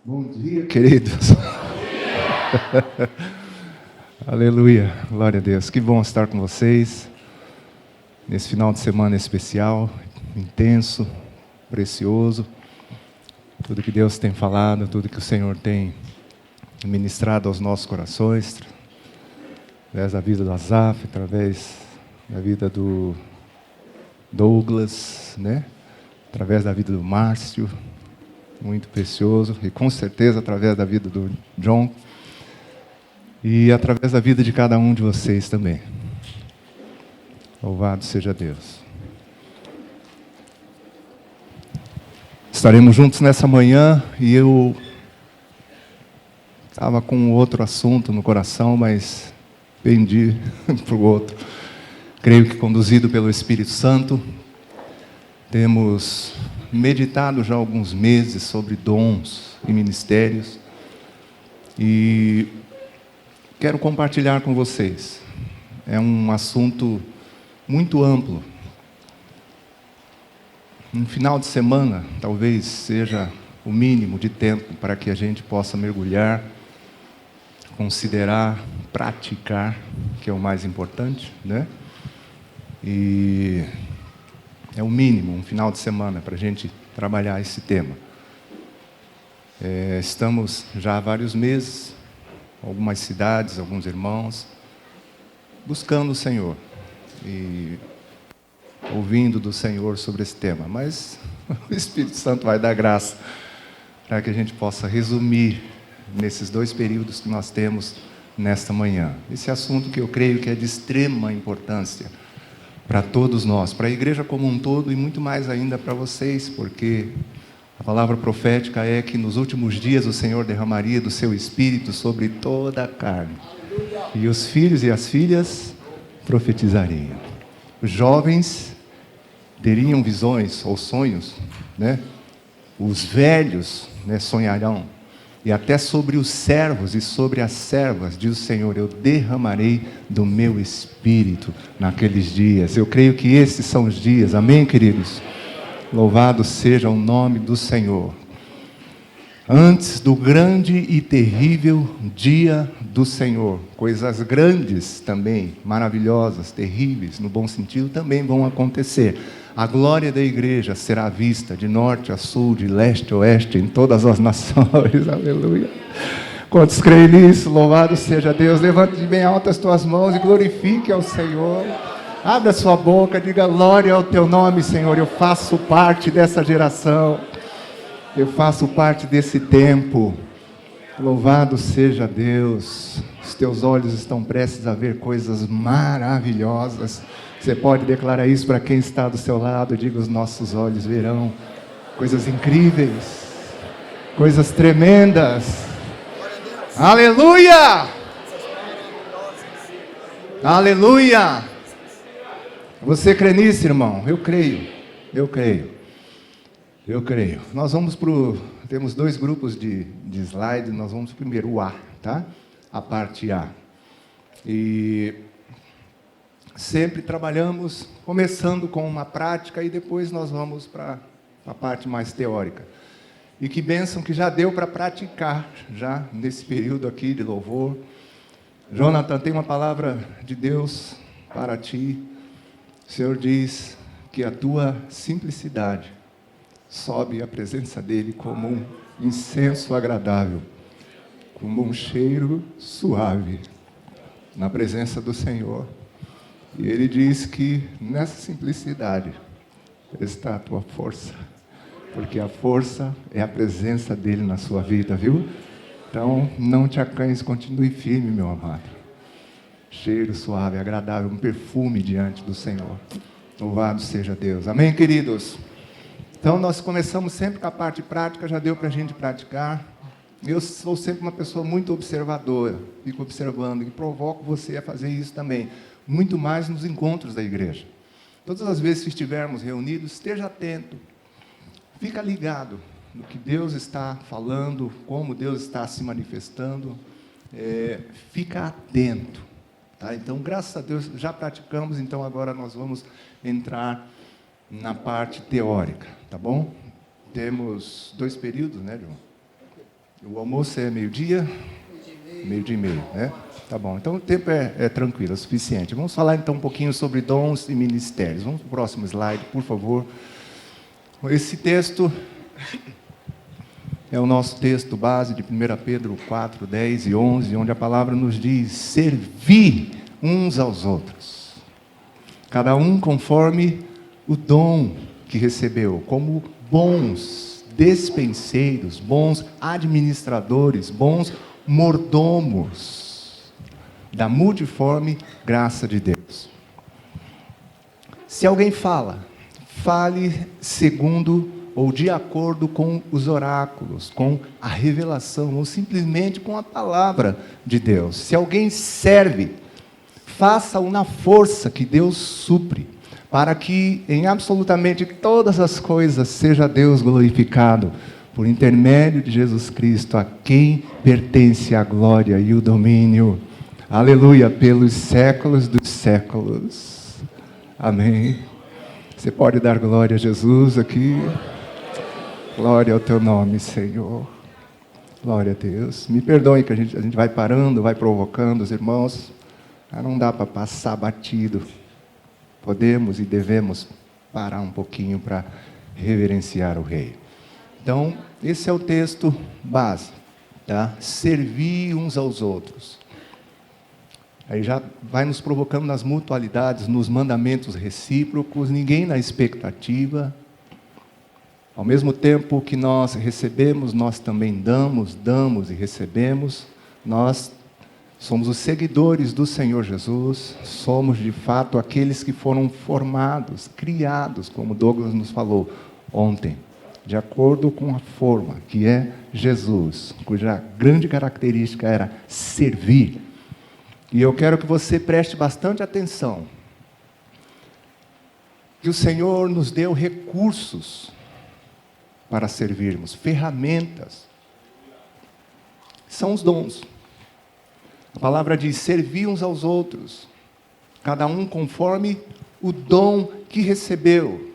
Bom dia, queridos. Aleluia, glória a Deus. Que bom estar com vocês nesse final de semana especial, intenso, precioso. Tudo que Deus tem falado, tudo que o Senhor tem ministrado aos nossos corações, através da vida do Azaf, através da vida do Douglas, né? Através da vida do Márcio, muito precioso, e com certeza através da vida do John, e através da vida de cada um de vocês também. Louvado seja Deus. Estaremos juntos nessa manhã, e eu estava com outro assunto no coração, mas pendi para o outro. Creio que conduzido pelo Espírito Santo, temos meditado já há alguns meses sobre dons e ministérios, e quero compartilhar com vocês. É um assunto muito amplo. Um final de semana talvez seja o mínimo de tempo para que a gente possa mergulhar, considerar, praticar, que é o mais importante, né? E é o mínimo, um final de semana para a gente trabalhar esse tema. Estamos já há vários meses, algumas cidades, alguns irmãos, buscando o Senhor e ouvindo do Senhor sobre esse tema. Mas o Espírito Santo vai dar graça para que a gente possa resumir nesses 2 períodos que nós temos nesta manhã. Esse assunto que eu creio que é de extrema importância para todos nós, para a igreja como um todo e muito mais ainda para vocês, porque a palavra profética é que nos últimos dias o Senhor derramaria do seu Espírito sobre toda a carne. E os filhos e as filhas profetizariam. Os jovens teriam visões ou sonhos, né? Os velhos, né, sonharão. E até sobre os servos e sobre as servas, diz o Senhor, eu derramarei do meu Espírito naqueles dias. Eu creio que esses são os dias, amém, queridos? Louvado seja o nome do Senhor. Antes do grande e terrível dia do Senhor, coisas grandes também, maravilhosas, terríveis, no bom sentido, também vão acontecer. A glória da igreja será vista de norte a sul, de leste a oeste, em todas as nações. Aleluia. Quantos creem nisso? Louvado seja Deus. Levante de bem alto as tuas mãos e glorifique ao Senhor. Abra sua boca, diga glória ao teu nome, Senhor. Eu faço parte dessa geração. Eu faço parte desse tempo. Louvado seja Deus. Os teus olhos estão prestes a ver coisas maravilhosas. Você pode declarar isso para quem está do seu lado. Diga, os nossos olhos verão coisas incríveis, coisas tremendas. Aleluia! Aleluia! Você crê nisso, irmão? Eu creio. Nós vamos temos 2 grupos de slide. Nós vamos primeiro o A, tá? A parte A. E sempre trabalhamos começando com uma prática e depois nós vamos para a parte mais teórica. E que bênção que já deu para praticar, já nesse período aqui de louvor. Jonathan, tem uma palavra de Deus para ti. O Senhor diz que a tua simplicidade sobe à presença dEle como um incenso agradável, como um cheiro suave na presença do Senhor. E Ele diz que nessa simplicidade está a tua força, porque a força é a presença dEle na sua vida, viu? Então, não te acanhes, continue firme, meu amado. Cheiro suave, agradável, um perfume diante do Senhor. Louvado seja Deus. Amém, queridos? Então, nós começamos sempre com a parte prática, já deu para a gente praticar. Eu sou sempre uma pessoa muito observadora, fico observando e provoco você a fazer isso também, muito mais nos encontros da igreja. Todas as vezes que estivermos reunidos, esteja atento, fica ligado no que Deus está falando, como Deus está se manifestando, fica atento, tá? Então, graças a Deus, já praticamos, então agora nós vamos entrar na parte teórica, tá bom? Temos 2 períodos, né, João? O almoço é meio-dia? Meio-dia e meio, né? Tá bom, então o tempo é tranquilo, é suficiente. Vamos falar então um pouquinho sobre dons e ministérios. Vamos para o próximo slide, por favor. Esse texto é o nosso texto base de 1 Pedro 4, 10 e 11, onde a palavra nos diz: servir uns aos outros, cada um conforme o dom que recebeu, como bons despenseiros, bons administradores, bons mordomos da multiforme graça de Deus. Se alguém fala, fale segundo ou de acordo com os oráculos, com a revelação, ou simplesmente com a palavra de Deus. Se alguém serve, faça-o na força que Deus supre, para que em absolutamente todas as coisas seja Deus glorificado, por intermédio de Jesus Cristo, a quem pertence a glória e o domínio. Aleluia, pelos séculos dos séculos. Amém. Você pode dar glória a Jesus aqui? Glória ao teu nome, Senhor. Glória a Deus. Me perdoem que a gente vai parando, vai provocando os irmãos. Não dá para passar batido. Podemos e devemos parar um pouquinho para reverenciar o Rei. Então, esse é o texto base, tá? Servir uns aos outros. Aí já vai nos provocando nas mutualidades, nos mandamentos recíprocos, ninguém na expectativa. Ao mesmo tempo que nós recebemos, nós também damos e recebemos. Nós somos os seguidores do Senhor Jesus, somos de fato aqueles que foram formados, criados, como Douglas nos falou ontem, de acordo com a forma que é Jesus, cuja grande característica era servir. E eu quero que você preste bastante atenção, que o Senhor nos deu recursos para servirmos, ferramentas. São os dons. A palavra diz: servir uns aos outros, cada um conforme o dom que recebeu.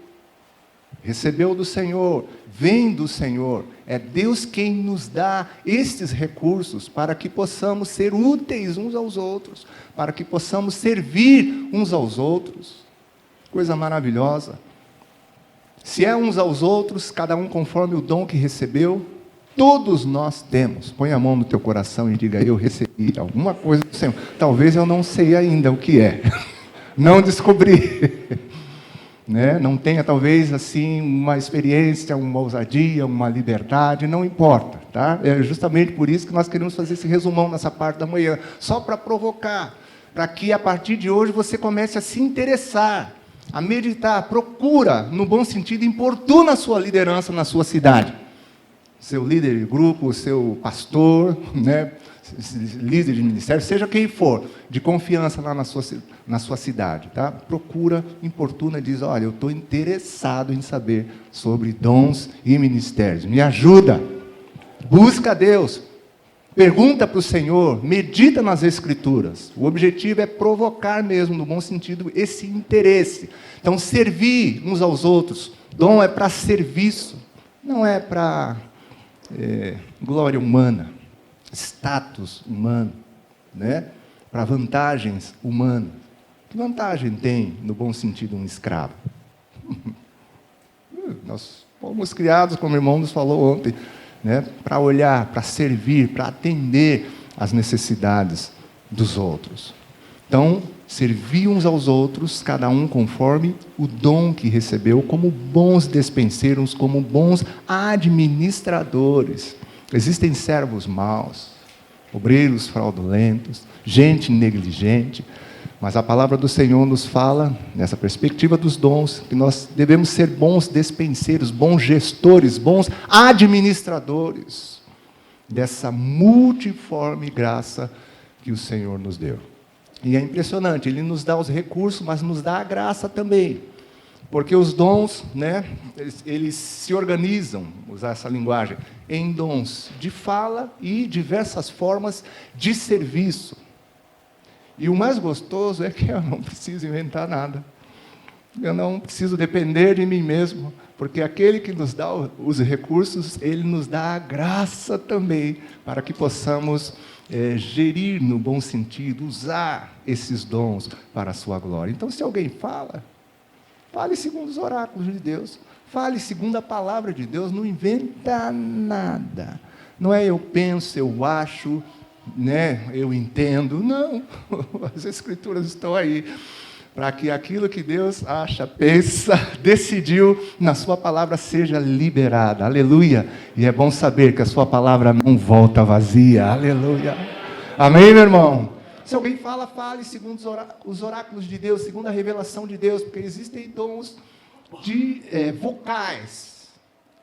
Recebeu do Senhor, vem do Senhor. É Deus quem nos dá estes recursos para que possamos ser úteis uns aos outros, para que possamos servir uns aos outros. Coisa maravilhosa. Se é uns aos outros, cada um conforme o dom que recebeu, todos nós temos. Põe a mão no teu coração e diga: eu recebi alguma coisa do Senhor. Talvez eu não sei ainda o que é. Não descobri. Né? Não tenha talvez assim uma experiência, uma ousadia, uma liberdade, não importa, tá? É justamente por isso que nós queremos fazer esse resumão nessa parte da manhã, só para provocar, para que a partir de hoje você comece a se interessar, a meditar, procura, no bom sentido, importuna a sua liderança na sua cidade, seu líder de grupo, seu pastor, né? Líder de ministério, seja quem for, de confiança lá na sua cidade, tá? Procura, importuna, diz: olha, eu estou interessado em saber sobre dons e ministérios, me ajuda, busca a Deus, pergunta para o Senhor, medita nas Escrituras. O objetivo é provocar mesmo, no bom sentido, esse interesse. Então, servir uns aos outros, dom é para serviço, não é para glória humana, status humano, né? Para vantagens humanas. Que vantagem tem, no bom sentido, um escravo? Nós fomos criados, como o irmão nos falou ontem, né? Para olhar, para servir, para atender às necessidades dos outros. Então, servir uns aos outros, cada um conforme o dom que recebeu, como bons despenseiros, como bons administradores. Existem servos maus, obreiros fraudulentos, gente negligente, mas a palavra do Senhor nos fala, nessa perspectiva dos dons, que nós devemos ser bons despenseiros, bons gestores, bons administradores dessa multiforme graça que o Senhor nos deu. E é impressionante, Ele nos dá os recursos, mas nos dá a graça também. Porque os dons, né, eles se organizam, usar essa linguagem, em dons de fala e diversas formas de serviço. E o mais gostoso é que eu não preciso inventar nada. Eu não preciso depender de mim mesmo, porque aquele que nos dá os recursos, ele nos dá a graça também, para que possamos gerir no bom sentido, usar esses dons para a sua glória. Então, se alguém fala, fale segundo os oráculos de Deus, fale segundo a palavra de Deus, não inventa nada. Não é eu penso, eu acho, né, eu entendo. Não, as Escrituras estão aí para que aquilo que Deus acha, pensa, decidiu na sua palavra seja liberada. Aleluia! E é bom saber que a sua palavra não volta vazia. Aleluia! Amém, meu irmão? Se alguém fala, fale segundo os oráculos de Deus, segundo a revelação de Deus, porque existem dons de vocais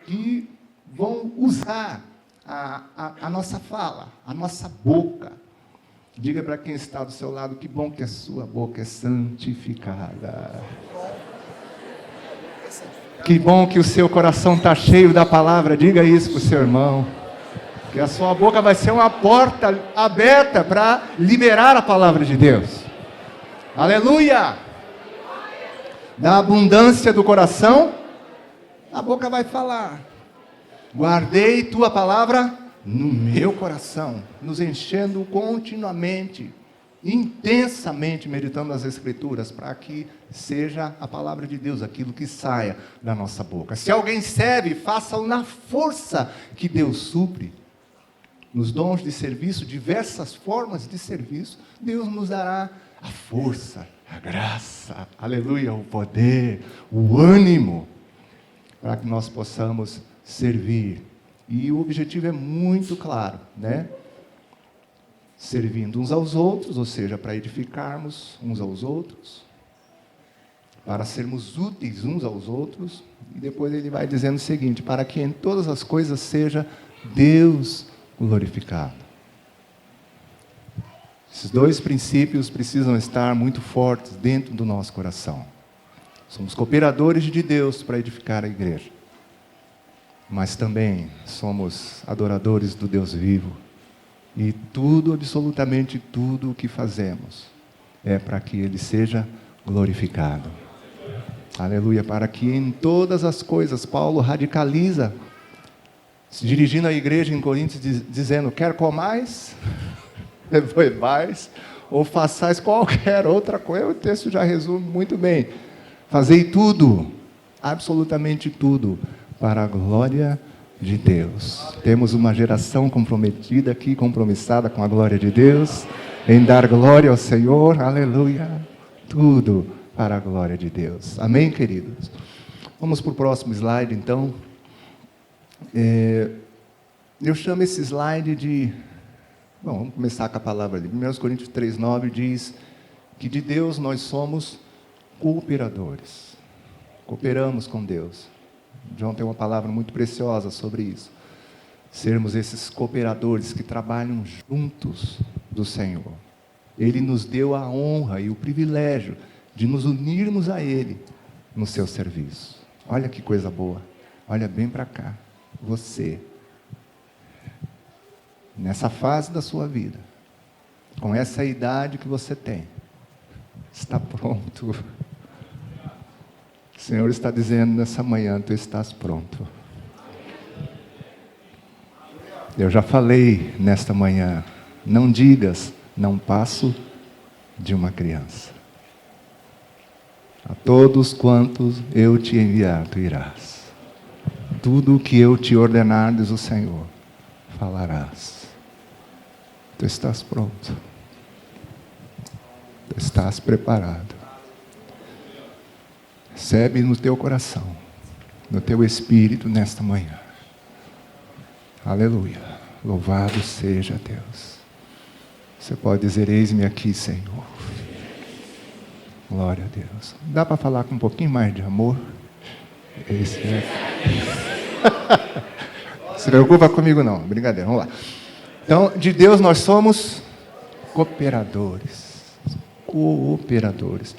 que vão usar a nossa fala, a nossa boca. Diga para quem está do seu lado, que bom que a sua boca é santificada. Que bom que o seu coração está cheio da palavra. Diga isso para o seu irmão. Que a sua boca vai ser uma porta aberta para liberar a palavra de Deus. Aleluia! Da abundância do coração, a boca vai falar. Guardei tua palavra no meu coração, nos enchendo continuamente, intensamente, meditando nas Escrituras, para que seja a palavra de Deus, aquilo que saia da nossa boca. Se alguém serve, faça-o na força que Deus supre. Nos dons de serviço, diversas formas de serviço, Deus nos dará a força, a graça, aleluia, o poder, o ânimo, para que nós possamos servir. E o objetivo é muito claro, né? Servindo uns aos outros, ou seja, para edificarmos uns aos outros, para sermos úteis uns aos outros. E depois ele vai dizendo o seguinte: para que em todas as coisas seja Deus glorificado. Esses dois princípios precisam estar muito fortes dentro do nosso coração. Somos cooperadores de Deus para edificar a igreja, mas também somos adoradores do Deus vivo. E tudo, absolutamente tudo o que fazemos é para que Ele seja glorificado. Aleluia, para que em todas as coisas, Paulo radicaliza, se dirigindo à igreja em Coríntios, dizendo: quer comais, bebais, ou façais qualquer outra coisa. O texto já resume muito bem. Fazei tudo, absolutamente tudo, para a glória de Deus. Temos uma geração comprometida aqui, compromissada com a glória de Deus, em dar glória ao Senhor, aleluia, tudo para a glória de Deus. Amém, queridos? Vamos para o próximo slide, então. Eu chamo esse slide de... Bom, vamos começar com a palavra ali. 1 Coríntios 3,9 diz que de Deus nós somos cooperadores. Cooperamos com Deus. João tem uma palavra muito preciosa sobre isso. Sermos esses cooperadores que trabalham juntos do Senhor. Ele nos deu a honra e o privilégio de nos unirmos a Ele no seu serviço. Olha que coisa boa. Olha bem para cá. Você, nessa fase da sua vida, com essa idade que você tem, está pronto. O Senhor está dizendo nessa manhã: tu estás pronto. Eu já falei nesta manhã: não digas, não passo de uma criança. A todos quantos eu te enviar, tu irás. Tudo o que eu te ordenar, diz o Senhor, falarás. Tu estás pronto. Tu estás preparado. Recebe no teu coração, no teu espírito nesta manhã. Aleluia. Louvado seja Deus. Você pode dizer: eis-me aqui, Senhor. Glória a Deus. Dá para falar com um pouquinho mais de amor? Eis-me aqui. Se preocupa comigo não, brincadeira, vamos lá. Então, de Deus nós somos cooperadores. Cooperadores.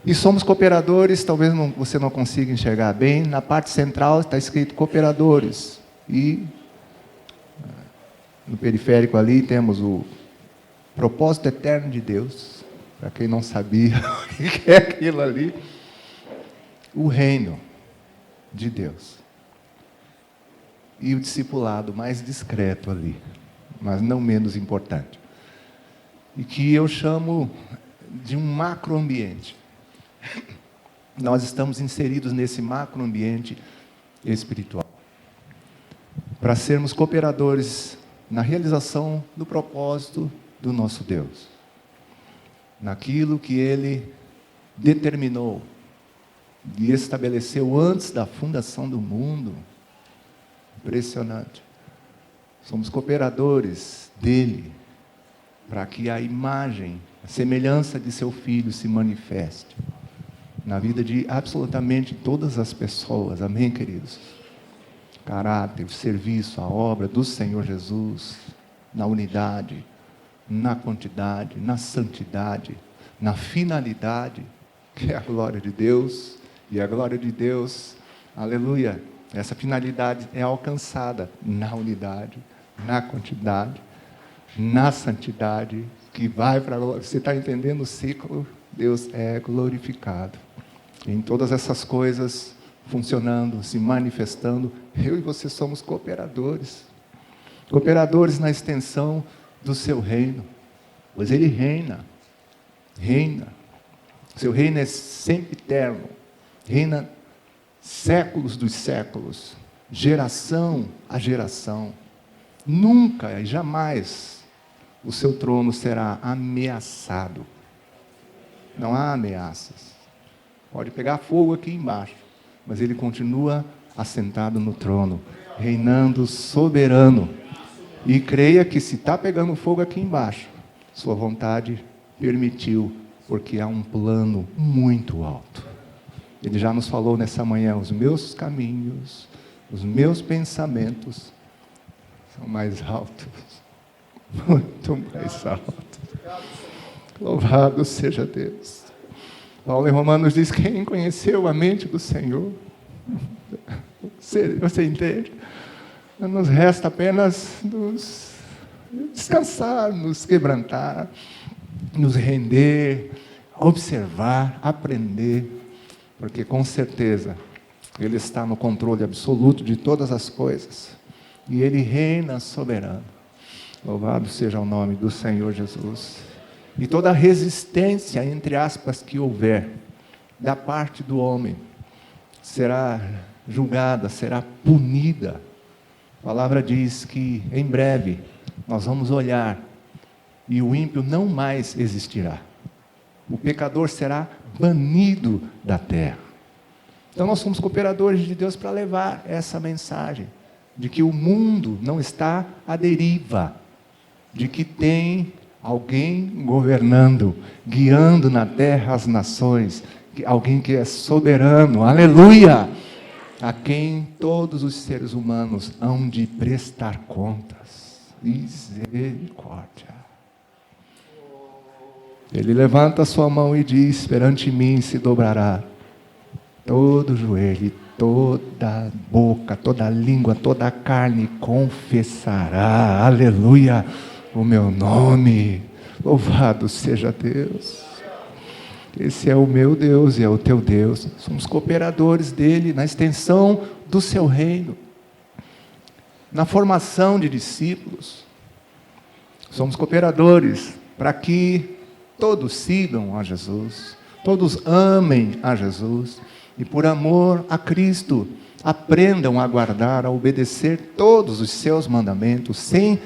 E somos cooperadores, talvez você não consiga enxergar bem, na parte central está escrito cooperadores. E no periférico ali temos o propósito eterno de Deus. Para quem não sabia o que é aquilo ali. o reino de Deus. E o discipulado mais discreto ali, mas não menos importante. E que eu chamo de um macroambiente. Nós estamos inseridos nesse macroambiente espiritual. Para sermos cooperadores na realização do propósito do nosso Deus. Naquilo que Ele determinou e estabeleceu antes da fundação do mundo. Impressionante. Somos cooperadores dele, para que a imagem, a semelhança de seu Filho se manifeste na vida de absolutamente todas as pessoas. Amém, queridos? Caráter, serviço, a obra do Senhor Jesus, na unidade, na quantidade, na santidade, na finalidade, que é a glória de Deus, e a glória de Deus, aleluia, essa finalidade é alcançada na unidade, na quantidade, na santidade, que vai para a glória. Você está entendendo o ciclo? Deus é glorificado. Em todas essas coisas funcionando, se manifestando, eu e você somos cooperadores. Cooperadores na extensão do seu reino. Pois Ele reina. Reina. Seu reino é sempre eterno. Reina séculos dos séculos. Geração a geração. Nunca e jamais o seu trono será ameaçado. Não há ameaças. Pode pegar fogo aqui embaixo, mas Ele continua assentado no trono, reinando soberano. E creia que se está pegando fogo aqui embaixo, sua vontade permitiu, porque há um plano muito alto. Ele já nos falou nessa manhã: os meus caminhos, os meus pensamentos são mais altos, muito mais altos. Louvado seja Deus. Paulo em Romanos diz: quem conheceu a mente do Senhor? Você entende? Nos resta apenas nos descansar, nos quebrantar, nos render, observar, aprender, porque com certeza Ele está no controle absoluto de todas as coisas, e Ele reina soberano. Louvado seja o nome do Senhor Jesus. E toda resistência, entre aspas, que houver, da parte do homem, será julgada, será punida. A palavra diz que em breve nós vamos olhar e o ímpio não mais existirá. O pecador será banido da terra. Então nós somos cooperadores de Deus para levar essa mensagem de que o mundo não está à deriva, de que tem alguém governando, guiando na terra as nações, alguém que é soberano, aleluia, a quem todos os seres humanos hão de prestar contas. Misericórdia. Ele levanta a sua mão e diz: perante mim se dobrará todo joelho, toda boca, toda língua, toda carne confessará, aleluia, o meu nome. Louvado seja Deus. Esse é o meu Deus e é o teu Deus. Somos cooperadores dele na extensão do seu reino, na formação de discípulos. Somos cooperadores para que todos sigam a Jesus, todos amem a Jesus e, por amor a Cristo, aprendam a guardar, a obedecer todos os seus mandamentos, sem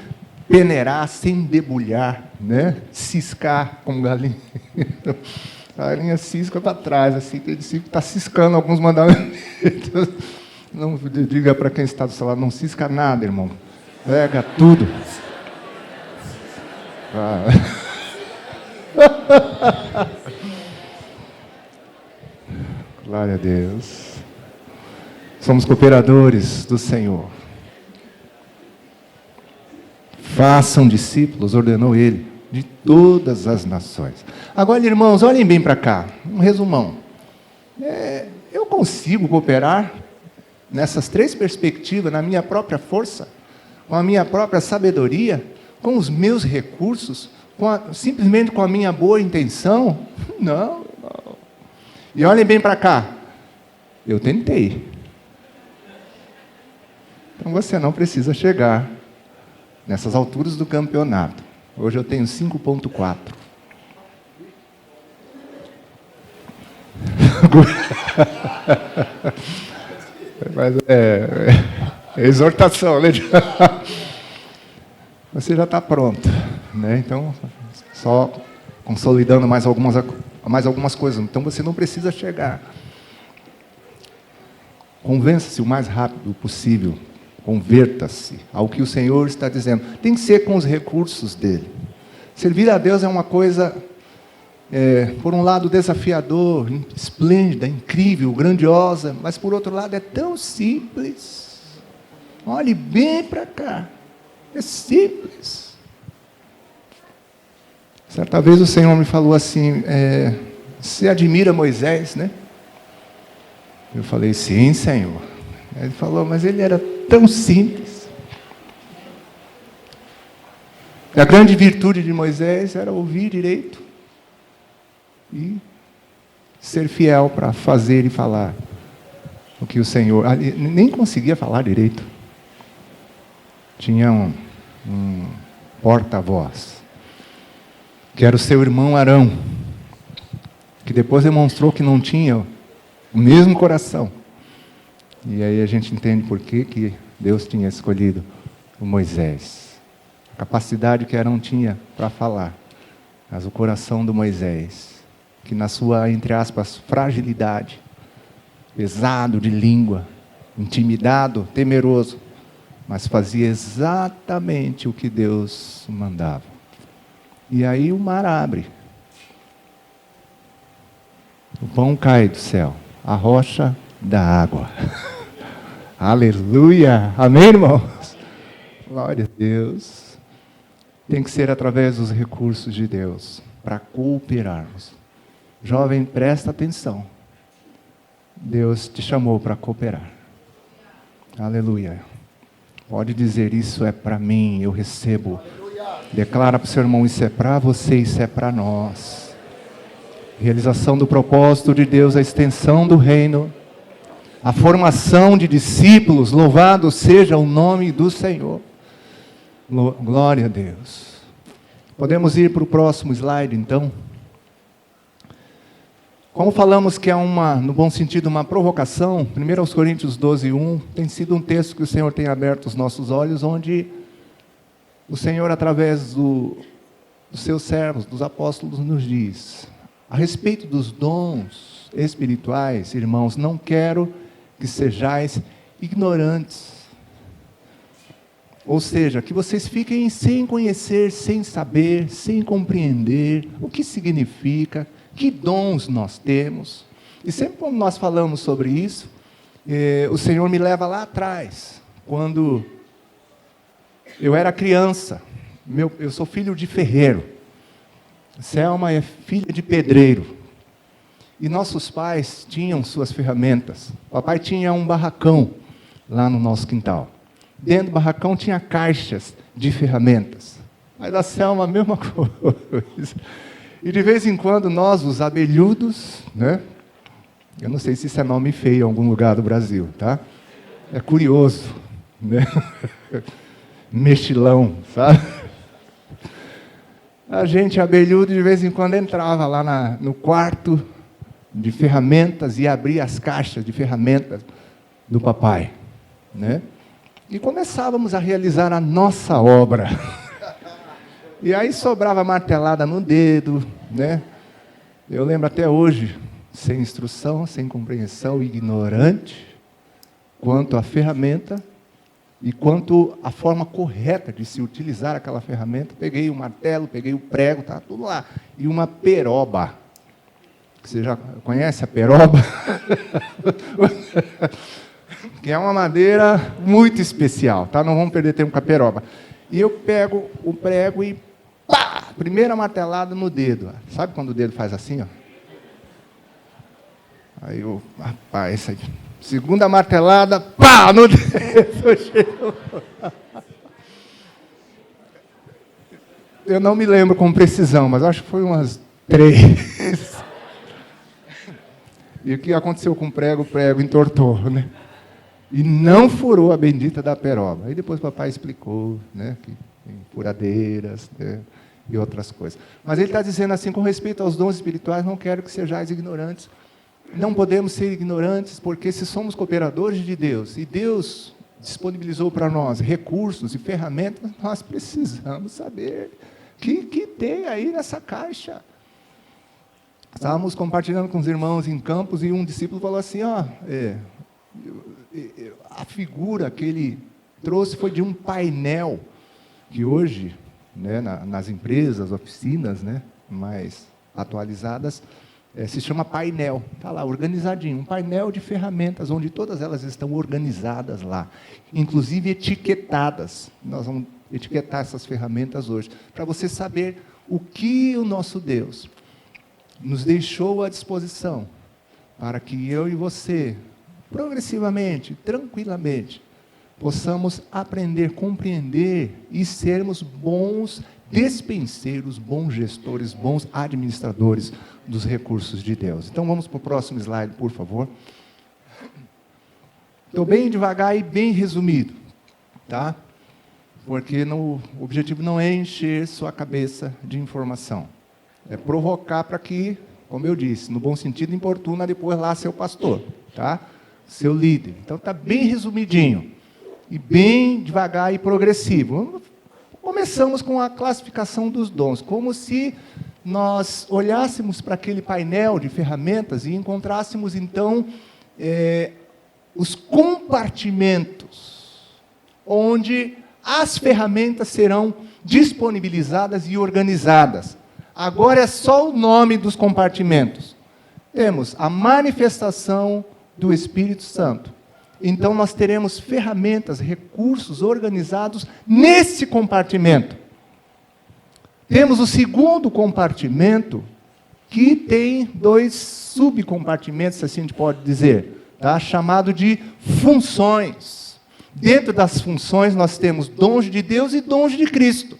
peneirar, sem debulhar, né? Ciscar como galinha. A galinha cisca para trás, assim, tem discípulo que está ciscando alguns mandamentos. Não diga para quem está do seu lado: não cisca nada, irmão. Pega tudo. Glória a Deus. Somos cooperadores do Senhor. Façam discípulos, ordenou Ele, de todas as nações. Agora, irmãos, olhem bem para cá, um resumão. Eu consigo cooperar nessas três perspectivas, na minha própria força, com a minha própria sabedoria, com os meus recursos, simplesmente com a minha boa intenção? Não, não. E olhem bem para cá. Eu tentei. Então você não precisa chegar nessas alturas do campeonato. Hoje eu tenho 5,4. Mas é exortação, né? Você já está pronto, né? Então, só consolidando mais algumas coisas. Então você não precisa chegar. Convença-se o mais rápido possível. Converta-se ao que o Senhor está dizendo. Tem que ser com os recursos dele. Servir a Deus é uma coisa, por um lado, desafiador, esplêndida, incrível, grandiosa, mas por outro lado é tão simples. Olhe bem para cá. É simples. Certa vez o Senhor me falou assim, você admira Moisés, né? Eu falei, sim, Senhor. Ele falou, mas ele era tão simples. A grande virtude de Moisés era ouvir direito e ser fiel para fazer e falar o que o Senhor... Nem conseguia falar direito. Tinha um porta-voz, que era o seu irmão Arão, que depois demonstrou que não tinha o mesmo coração. E aí a gente entende por que Deus tinha escolhido o Moisés. A capacidade que Arão tinha para falar, mas o coração do Moisés, que na sua, entre aspas, fragilidade, pesado de língua, intimidado, temeroso, mas fazia exatamente o que Deus mandava. E aí o mar abre. O pão cai do céu, a rocha da água. Aleluia! Amém, irmãos? Glória a Deus. Tem que ser através dos recursos de Deus, para cooperarmos. Jovem, presta atenção. Deus te chamou para cooperar. Aleluia. Pode dizer, isso é para mim, eu recebo. Declara para o seu irmão, isso é para você, isso é para nós. Realização do propósito de Deus, a extensão do reino, a formação de discípulos, louvado seja o nome do Senhor. Glória a Deus. Podemos ir para o próximo slide, então. Como falamos que é no bom sentido, uma provocação, 1 Coríntios 12:1, tem sido um texto que o Senhor tem aberto os nossos olhos, onde o Senhor, através dos seus servos, dos apóstolos, nos diz, a respeito dos dons espirituais, irmãos, não quero que sejais ignorantes. Ou seja, que vocês fiquem sem conhecer, sem saber, sem compreender o que significa, que dons nós temos. E sempre quando nós falamos sobre isso, o Senhor me leva lá atrás, quando eu era criança. Eu sou filho de ferreiro. Selma é filha de pedreiro. E nossos pais tinham suas ferramentas. Papai tinha um barracão lá no nosso quintal. Dentro do barracão tinha caixas de ferramentas. Mas a Selma, a mesma coisa. E de vez em quando nós, os abelhudos, né? Eu não sei se isso é nome feio em algum lugar do Brasil, tá? É curioso, né? Mexilão, sabe? A gente abelhudo de vez em quando entrava lá no quarto de ferramentas e abria as caixas de ferramentas do papai, né? E começávamos a realizar a nossa obra. E aí sobrava martelada no dedo, né? Eu lembro até hoje, sem instrução, sem compreensão, ignorante, quanto à ferramenta e quanto à forma correta de se utilizar aquela ferramenta. Peguei o martelo, peguei o prego, tá tudo lá. E uma peroba. Você já conhece a peroba? Que é uma madeira muito especial, tá? Não vamos perder tempo com a peroba. E eu pego o prego e pá! Primeira martelada no dedo. Sabe quando o dedo faz assim, ó? Aí eu, rapaz, essa aí. Segunda martelada, pá! No dedo. Eu não me lembro com precisão, mas acho que foi umas 3. E o que aconteceu com o prego entortou, né? E não furou a bendita da peroba. Aí depois o papai explicou, né, que tem furadeiras, né, e outras coisas. Mas ele está dizendo assim, com respeito aos dons espirituais, não quero que sejais ignorantes. Não podemos ser ignorantes, porque se somos cooperadores de Deus, e Deus disponibilizou para nós recursos e ferramentas, nós precisamos saber o que tem aí nessa caixa. Estávamos compartilhando com os irmãos em Campos, e um discípulo falou assim, a figura que ele trouxe foi de um painel, que hoje, né, nas empresas, oficinas, né, mais atualizadas, se chama painel. Está lá, organizadinho, um painel de ferramentas, onde todas elas estão organizadas lá, inclusive etiquetadas. Nós vamos etiquetar essas ferramentas hoje, para você saber o que o nosso Deus nos deixou à disposição, para que eu e você, progressivamente, tranquilamente, possamos aprender, compreender e sermos bons despenseiros, bons gestores, bons administradores dos recursos de Deus. Então vamos para o próximo slide, por favor. Estou bem devagar e bem resumido, tá? Porque o objetivo não é encher sua cabeça de informação, é provocar para que, como eu disse, no bom sentido, importuna depois lá seu pastor, tá? Seu líder. Então está bem resumidinho e bem devagar e progressivo. Começamos com a classificação dos dons, como se nós olhássemos para aquele painel de ferramentas e encontrássemos, então, os compartimentos, onde as ferramentas serão disponibilizadas e organizadas. Agora é só o nome dos compartimentos. Temos a manifestação do Espírito Santo. Então, nós teremos ferramentas, recursos organizados nesse compartimento. Temos o segundo compartimento, que tem 2 subcompartimentos, assim a gente pode dizer, tá? Chamado de funções. Dentro das funções, nós temos dons de Deus e dons de Cristo.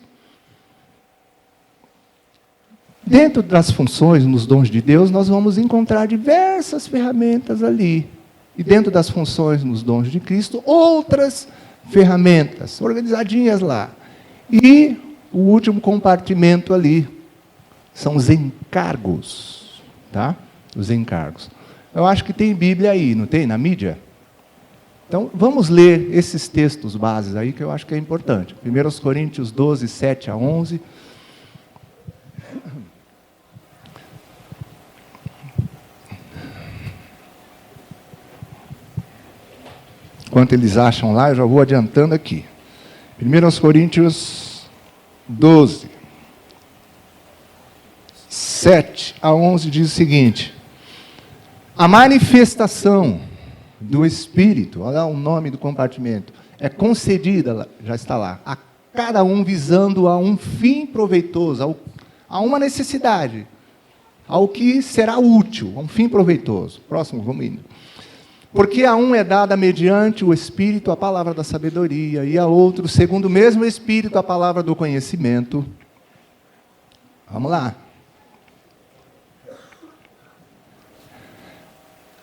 Dentro das funções, nos dons de Deus, nós vamos encontrar diversas ferramentas ali. E dentro das funções, nos dons de Cristo, outras ferramentas, organizadinhas lá. E o último compartimento ali são os encargos, tá? Os encargos. Eu acho que tem Bíblia aí, não tem? Na mídia? Então, vamos ler esses textos bases aí, que eu acho que é importante. 1 Coríntios 12, 7 a 11. Enquanto eles acham lá, eu já vou adiantando aqui. 1 Coríntios 12, 7 a 11 diz o seguinte: a manifestação do Espírito, olha o nome do compartimento, é concedida, já está lá, a cada um visando a um fim proveitoso, a uma necessidade, ao que será útil, a um fim proveitoso. Próximo, vamos indo. Porque a um é dada mediante o Espírito a palavra da sabedoria, e a outro, segundo o mesmo Espírito, a palavra do conhecimento. Vamos lá.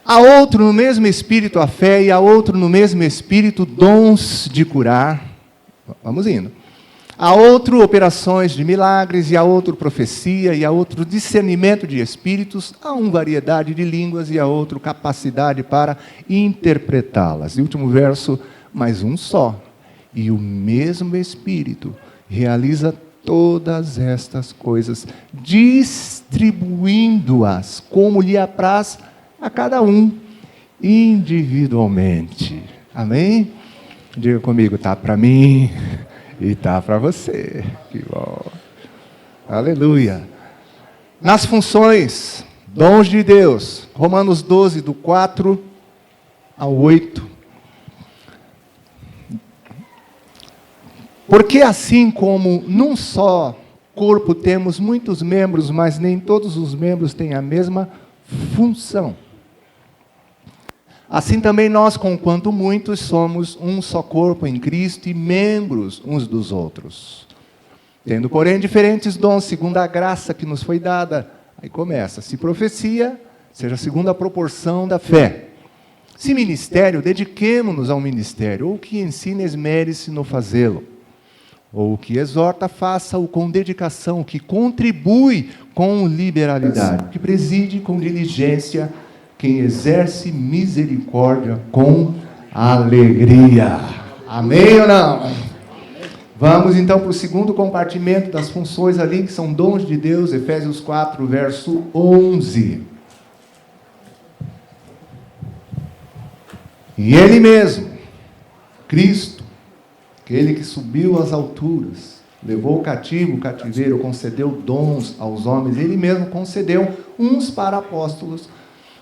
A outro no mesmo Espírito a fé, e a outro no mesmo Espírito dons de curar. Vamos indo. A outro operações de milagres, e a outro profecia, e a outro discernimento de espíritos, a um variedade de línguas, e a outro capacidade para interpretá-las. E último verso, mas um só, e o mesmo Espírito realiza todas estas coisas, distribuindo-as como lhe apraz a cada um, individualmente. Amém? Diga comigo, tá para mim e tá para você. Que bom. Aleluia. Nas funções, dons de Deus, Romanos 12, do 4 ao 8. Porque assim como num só corpo temos muitos membros, mas nem todos os membros têm a mesma função. Assim também nós, conquanto muitos, somos um só corpo em Cristo e membros uns dos outros. Tendo, porém, diferentes dons, segundo a graça que nos foi dada. Aí começa, se profecia, seja segundo a proporção da fé. Se ministério, dediquemo-nos ao ministério, ou que ensina, esmere-se no fazê-lo. Ou que exorta, faça-o com dedicação, que contribui com liberalidade, que preside com diligência, quem exerce misericórdia com alegria. Amém ou não? Vamos então para o segundo compartimento das funções ali, que são dons de Deus, Efésios 4, verso 11. E Ele mesmo, Cristo, aquele que subiu às alturas, levou o cativo, o cativeiro, concedeu dons aos homens, Ele mesmo concedeu uns para apóstolos,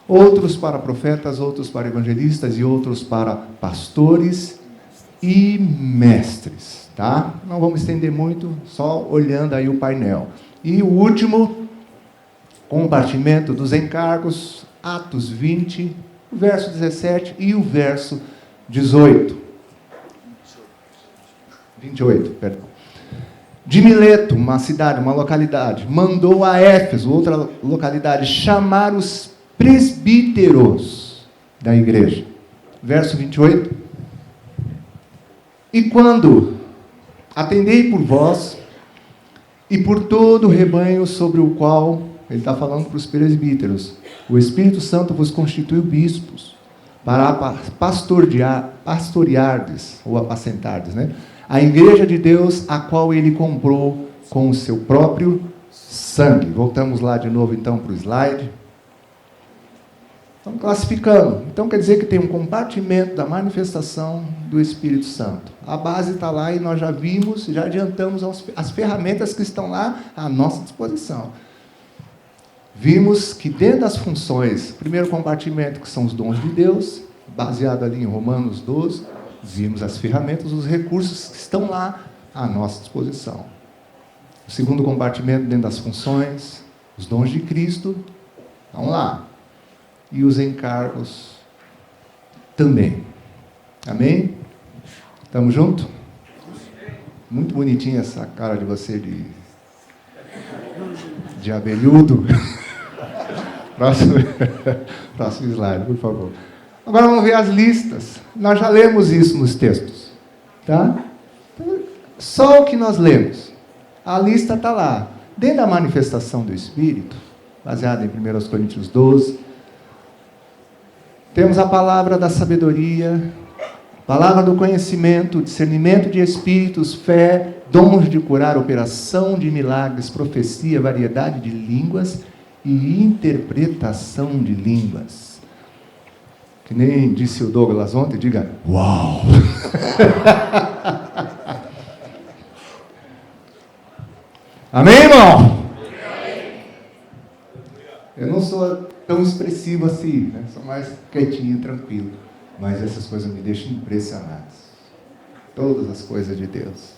outros para profetas, outros para evangelistas e outros para pastores e mestres, tá? Não vamos estender muito, só olhando aí o painel. E o último compartimento dos encargos, Atos 20, o verso 17 e o verso 28. 28, perdão. De Mileto, uma cidade, uma localidade, mandou a Éfeso, outra localidade, chamar os presbíteros da igreja. Verso 28. E quando atendei por vós e por todo o rebanho sobre o qual, ele está falando para os presbíteros, o Espírito Santo vos constituiu bispos para pastoreardes, ou apacentardes, né? A igreja de Deus, a qual ele comprou com o seu próprio sangue. Voltamos lá de novo então para o slide. Estamos classificando. Então quer dizer que tem um compartimento da manifestação do Espírito Santo. A base está lá e nós já vimos, já adiantamos as ferramentas que estão lá à nossa disposição. Vimos que dentro das funções, primeiro compartimento, que são os dons de Deus, baseado ali em Romanos 12, vimos as ferramentas, os recursos que estão lá à nossa disposição. O segundo compartimento, dentro das funções, os dons de Cristo, estão lá. E os encargos também. Amém? Estamos juntos? Muito bonitinha essa cara de você de abelhudo. Próximo slide, por favor. Agora vamos ver as listas. Nós já lemos isso nos textos. Tá? Só o que nós lemos. A lista está lá. Dentro da manifestação do Espírito, baseada em 1 Coríntios 12, temos a palavra da sabedoria, palavra do conhecimento, discernimento de espíritos, fé, dons de curar, operação de milagres, profecia, variedade de línguas e interpretação de línguas. Que nem disse o Douglas ontem, diga, uau! Amém, irmão? Eu não sou tão expressivo assim, né? Sou mais quietinho, tranquilo. Mas essas coisas me deixam impressionados. Todas as coisas de Deus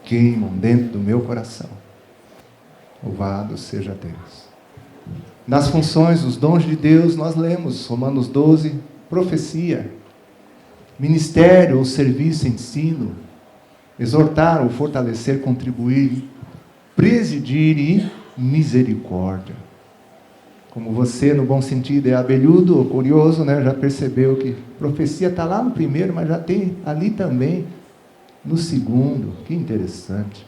queimam dentro do meu coração. Louvado seja Deus. Nas funções, os dons de Deus, nós lemos Romanos 12, profecia, ministério ou serviço, ensino, exortar ou fortalecer, contribuir, presidir e misericórdia. Como você, no bom sentido, é abelhudo ou curioso, né? Já percebeu que profecia está lá no primeiro, mas já tem ali também no segundo. Que interessante.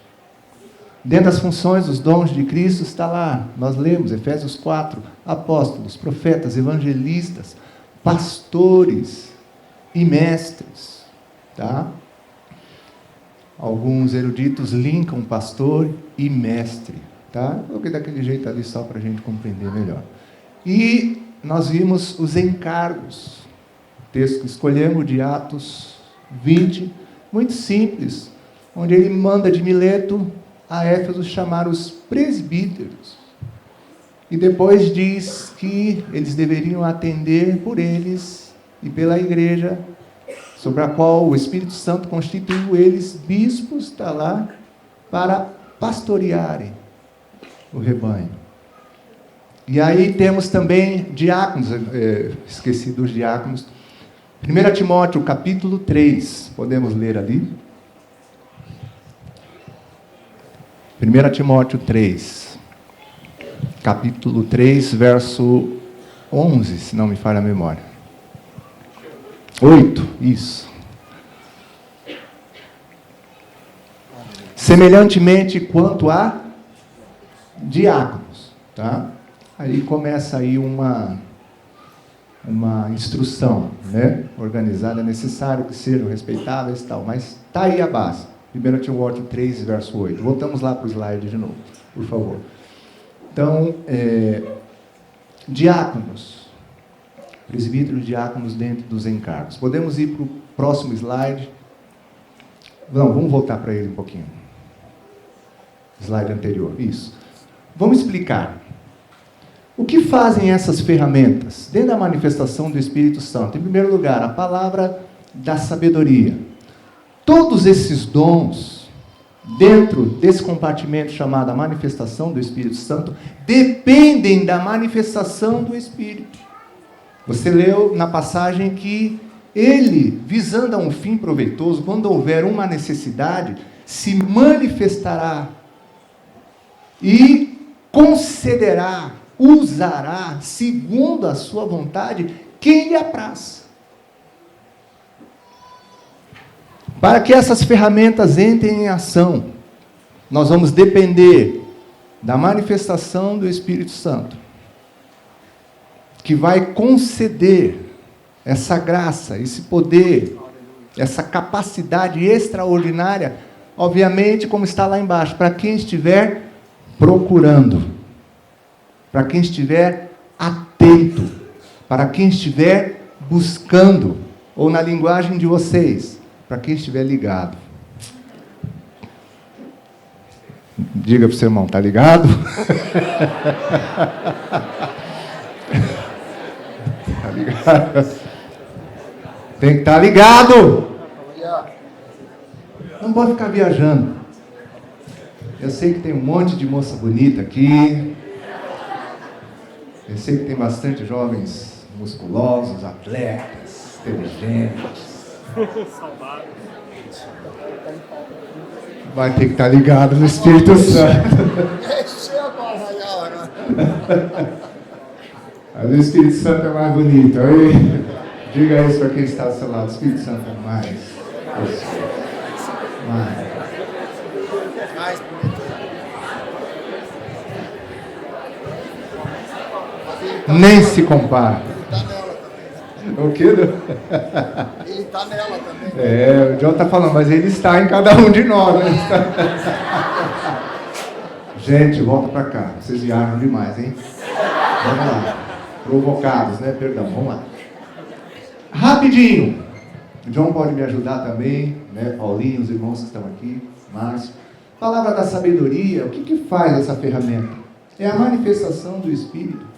Dentro das funções, os dons de Cristo está lá. Nós lemos Efésios 4, apóstolos, profetas, evangelistas, pastores e mestres. Tá? Alguns eruditos linkam pastor e mestre. Tá? Eu coloquei daquele jeito ali só para a gente compreender melhor. E nós vimos os encargos. O texto que escolhemos de Atos 20, muito simples, onde ele manda de Mileto a Éfeso chamar os presbíteros. E depois diz que eles deveriam atender por eles e pela igreja, sobre a qual o Espírito Santo constituiu eles bispos, está lá, para pastorearem o rebanho. E aí temos também diáconos, esqueci dos diáconos. 1 Timóteo, capítulo 3, podemos ler ali. 1 Timóteo 3. capítulo 3, verso 11, se não me falha a memória. 8, isso. Semelhantemente quanto a diáconos, tá? Aí começa aí uma instrução, né? Organizada, é necessário que sejam respeitáveis e tal, mas está aí a base. 1 Timóteo 3, verso 8. Voltamos lá para o slide de novo, por favor. Então, diáconos, presbíteros diáconos dentro dos encargos. Podemos ir para o próximo slide. Não, vamos voltar para ele um pouquinho. Slide anterior, isso. Vamos explicar. O que fazem essas ferramentas dentro da manifestação do Espírito Santo? Em primeiro lugar, a palavra da sabedoria. Todos esses dons, dentro desse compartimento chamado a manifestação do Espírito Santo, dependem da manifestação do Espírito. Você leu na passagem que ele, visando a um fim proveitoso, quando houver uma necessidade, se manifestará e concederá, usará, segundo a sua vontade, quem lhe apraz. Para que essas ferramentas entrem em ação, nós vamos depender da manifestação do Espírito Santo, que vai conceder essa graça, esse poder, essa capacidade extraordinária, obviamente, como está lá embaixo, para quem estiver procurando, para quem estiver atento, para quem estiver buscando, ou na linguagem de vocês, para quem estiver ligado. Diga para o seu irmão, está ligado? Está ligado? Tem que estar ligado. Não pode ficar viajando. Eu sei que tem um monte de moça bonita aqui. Eu sei que tem bastante jovens musculosos, atletas, inteligentes. Vai ter que estar ligado no Espírito Santo. Mas o Espírito Santo é mais bonito. Aí, diga isso para quem está do seu lado. O Espírito Santo é mais bonito. Nem se compara. O quê? Ele está nela também. O John está falando, mas ele está em cada um de nós. Né? Gente, volta para cá. Vocês viajam demais, hein? Vamos lá. Provocados, né? Perdão, vamos lá. Rapidinho. O John pode me ajudar também, né? Paulinho, os irmãos que estão aqui, Márcio. Palavra da sabedoria, o que faz essa ferramenta? É a manifestação do Espírito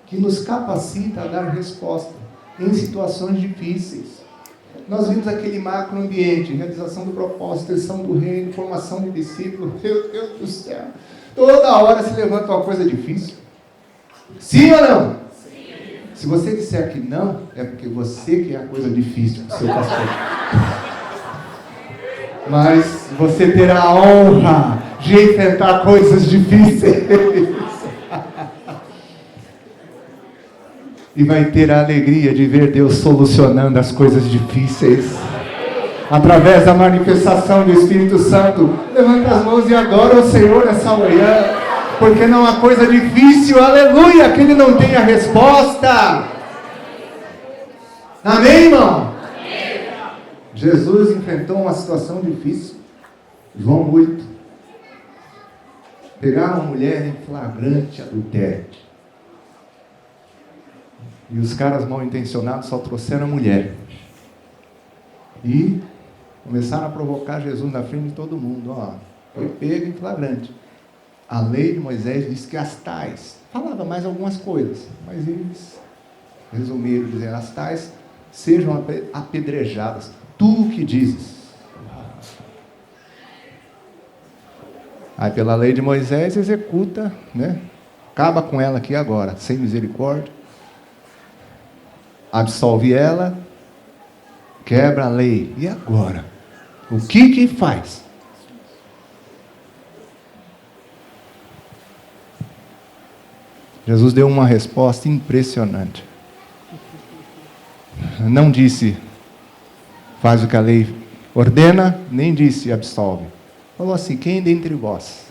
que nos capacita a dar resposta em situações difíceis. Nós vimos aquele macroambiente, realização do propósito, extensão do reino, formação de discípulos. Meu Deus do céu! Toda hora se levanta uma coisa difícil. Sim ou não? Sim. Se você disser que não, é porque você que é a coisa difícil para o seu pastor. Mas você terá a honra de enfrentar coisas difíceis. E vai ter a alegria de ver Deus solucionando as coisas difíceis. Através da manifestação do Espírito Santo. Levanta as mãos e adora o Senhor essa manhã. Porque não há coisa difícil, aleluia, que Ele não tenha resposta. Amém, irmão? Amém. Jesus enfrentou uma situação difícil. João 8. Pegaram uma mulher em flagrante adultério. E os caras mal intencionados só trouxeram a mulher. E começaram a provocar Jesus na frente de todo mundo. Ó, foi pego em flagrante. A lei de Moisés diz que as tais, falava mais algumas coisas, mas eles resumiram, dizendo, as tais sejam apedrejadas. Tu o que dizes? Aí pela lei de Moisés executa, né? Acaba com ela aqui agora, sem misericórdia. Absolve ela, quebra a lei. E agora? O que faz? Jesus deu uma resposta impressionante. Não disse, faz o que a lei ordena, nem disse, absolve. Falou assim, quem dentre vós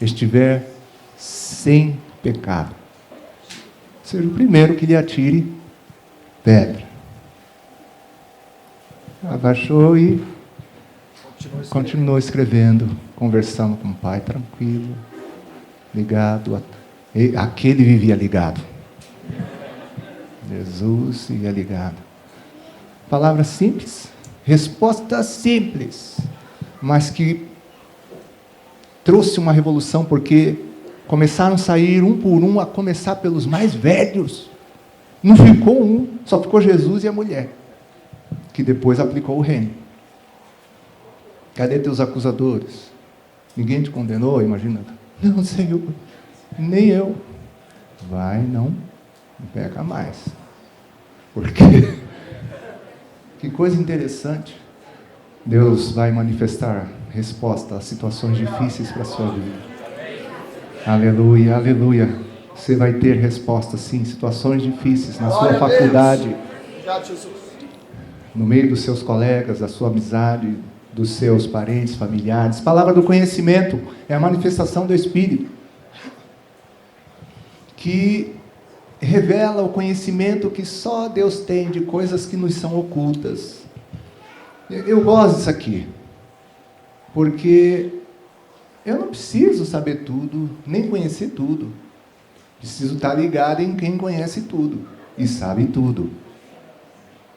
estiver sem pecado, seja o primeiro que lhe atire pedra. Abaixou e continuou escrevendo, conversando com o pai, tranquilo, ligado. Aquele vivia ligado. Jesus ia ligado. Palavra simples, resposta simples, mas que trouxe uma revolução, porque começaram a sair um por um, a começar pelos mais velhos. Não ficou um, só ficou Jesus e a mulher, que depois aplicou o reino. Cadê teus acusadores? Ninguém te condenou, imagina. Não, Senhor, nem eu. Vai, não peca mais. Porque, que coisa interessante. Deus vai manifestar resposta a situações difíceis para a sua vida. Aleluia, aleluia. Você vai ter resposta, sim, situações difíceis na sua faculdade, no meio dos seus colegas, da sua amizade, dos seus parentes, familiares. Palavra do conhecimento é a manifestação do Espírito, que revela o conhecimento que só Deus tem de coisas que nos são ocultas. Eu gosto disso aqui, porque eu não preciso saber tudo, nem conhecer tudo. Preciso estar ligado em quem conhece tudo e sabe tudo.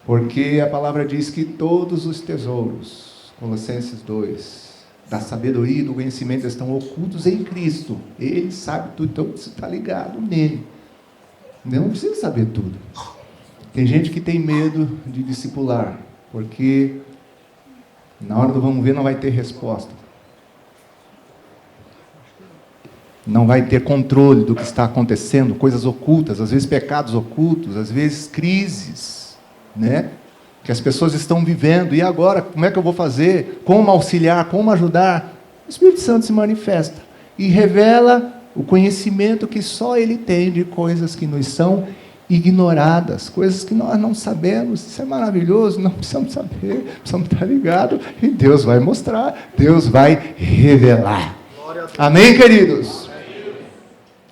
Porque a palavra diz que todos os tesouros, Colossenses 2, da sabedoria e do conhecimento estão ocultos em Cristo. Ele sabe tudo, então preciso estar ligado nele. Eu não preciso saber tudo. Tem gente que tem medo de discipular, porque na hora do vamos ver não vai ter resposta. Não vai ter controle do que está acontecendo, coisas ocultas, às vezes pecados ocultos, às vezes crises, né? Que as pessoas estão vivendo. E agora, como é que eu vou fazer? Como auxiliar? Como ajudar? O Espírito Santo se manifesta e revela o conhecimento que só Ele tem de coisas que nos são ignoradas, coisas que nós não sabemos. Isso é maravilhoso, não precisamos saber, precisamos estar ligados, e Deus vai mostrar, Deus vai revelar. Amém, queridos?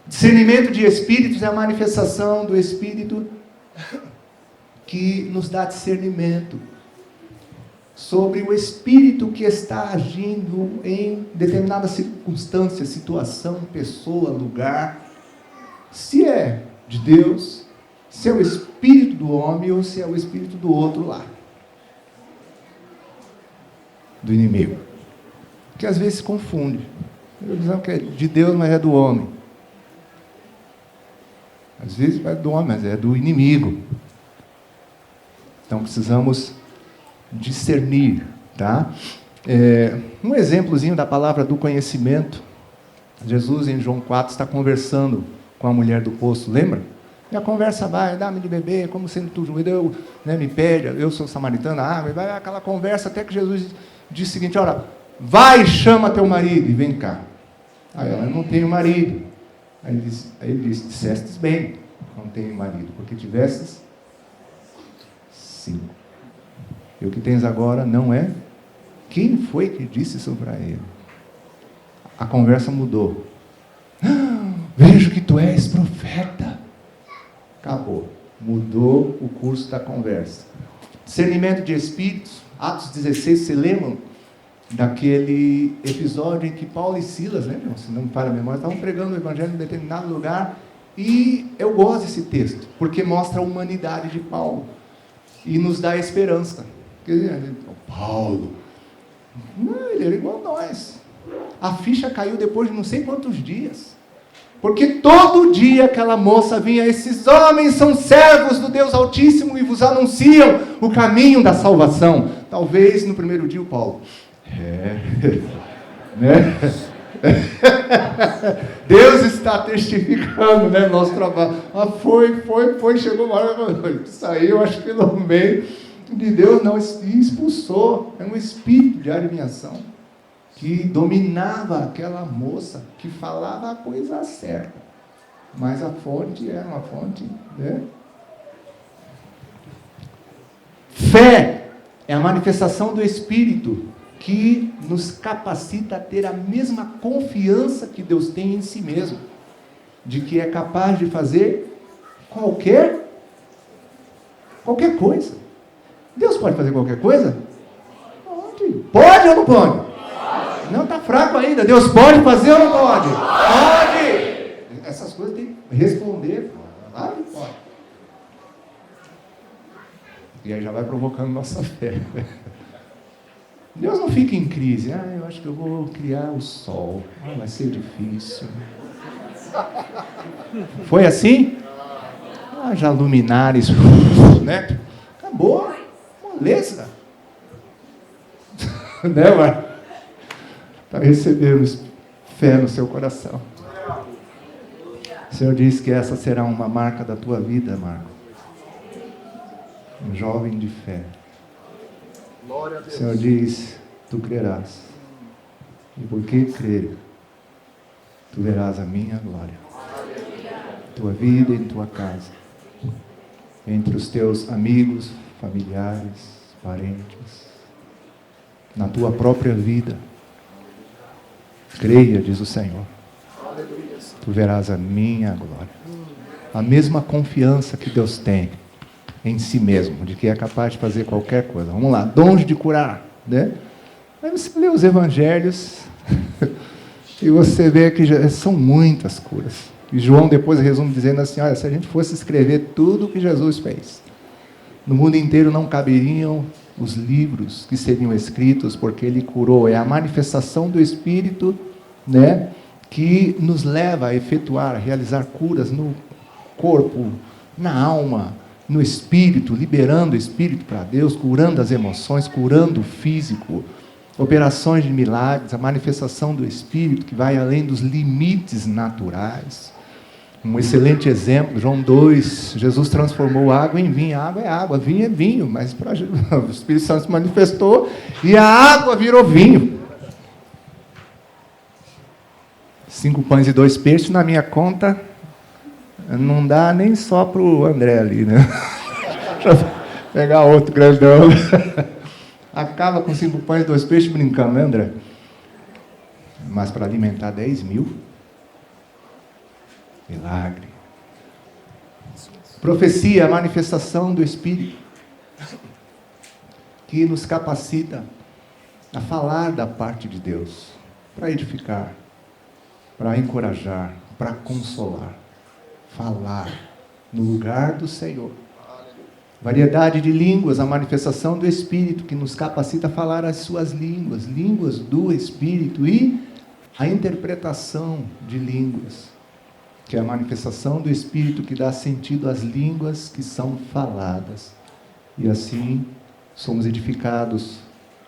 Discernimento de espíritos é a manifestação do Espírito que nos dá discernimento sobre o Espírito que está agindo em determinada circunstância, situação, pessoa, lugar, se é de Deus, se é o Espírito do homem ou se é o Espírito do outro lá, do inimigo, que às vezes se confunde. Dizemos que é de Deus, mas é do homem. Às vezes é do homem, mas é do inimigo. Então precisamos discernir, tá? Um exemplozinho da palavra do conhecimento. Jesus, em João 4, está conversando com a mulher do poço, lembra? E a conversa vai, dá-me de beber, como sendo tu judeu, né, me pede, eu sou samaritana, vai aquela conversa, até que Jesus diz o seguinte, olha, vai, chama teu marido e vem cá. Aí ela, eu não tenho marido. Aí ele disse, dissestes bem, não tenho marido, porque tivestes 5. E o que tens agora não é? Quem foi que disse isso para ele? A conversa mudou. Vejo que tu és profeta. Acabou. Mudou o curso da conversa. Discernimento de espíritos. Atos 16, se lembram daquele episódio em que Paulo e Silas, lembram? Se não me falha a memória, estavam pregando o evangelho em determinado lugar. E eu gosto desse texto, porque mostra a humanidade de Paulo. E nos dá esperança. Quer dizer, Paulo, não, ele era igual a nós. A ficha caiu depois de não sei quantos dias. Porque todo dia aquela moça vinha, esses homens são servos do Deus Altíssimo e vos anunciam o caminho da salvação. Talvez no primeiro dia o Paulo, né? Deus está testificando, né, nosso trabalho. Foi, chegou uma hora, saiu, acho que no meio de Deus, não, expulsou. É um espírito de adivinhação que dominava aquela moça, que falava a coisa certa. Mas a fonte era uma fonte, né? Fé é a manifestação do Espírito que nos capacita a ter a mesma confiança que Deus tem em si mesmo, de que é capaz de fazer qualquer coisa. Deus pode fazer qualquer coisa? Pode. Pode ou não pode? Pode. Não, está fraco ainda. Deus pode fazer ou não pode? Pode. Essas coisas tem que responder. Pode. E aí já vai provocando nossa fé. Deus não fica em crise. Eu acho que eu vou criar o sol. Vai ser difícil. Foi assim? Já luminares, né? Acabou. Moleza. Né, Marco? Para recebermos fé no seu coração. O Senhor diz que essa será uma marca da tua vida, Marco. Um jovem de fé. O Senhor diz, tu crerás. E porque crer, tu verás a minha glória. Tua vida em tua casa. Entre os teus amigos, familiares, parentes. Na tua própria vida. Creia, diz o Senhor. Tu verás a minha glória. A mesma confiança que Deus tem em si mesmo, de que é capaz de fazer qualquer coisa. Vamos lá, dons de curar, né? Aí você lê os evangelhos e você vê que são muitas curas. E João depois resume dizendo assim, olha, se a gente fosse escrever tudo o que Jesus fez, no mundo inteiro não caberiam os livros que seriam escritos, porque ele curou. É a manifestação do Espírito, né, que nos leva a efetuar, a realizar curas no corpo, na alma, no espírito, liberando o espírito para Deus, curando as emoções, curando o físico, operações de milagres, a manifestação do Espírito que vai além dos limites naturais. Um excelente exemplo, João 2, Jesus transformou água em vinho. Água é água, vinho é vinho, mas o Espírito Santo se manifestou e a água virou vinho. 5 pães e 2 peixes na minha conta, não dá nem só para o André ali, né? Deixa eu pegar outro grandão. Acaba com 5 pães e 2 peixes brincando, né, André? Mas para alimentar 10 mil, milagre. Profecia, a manifestação do Espírito, que nos capacita a falar da parte de Deus, para edificar, para encorajar, para consolar. Falar no lugar do Senhor. Variedade de línguas, a manifestação do Espírito que nos capacita a falar as suas línguas, línguas do Espírito, e a interpretação de línguas, que é a manifestação do Espírito que dá sentido às línguas que são faladas. E assim somos edificados,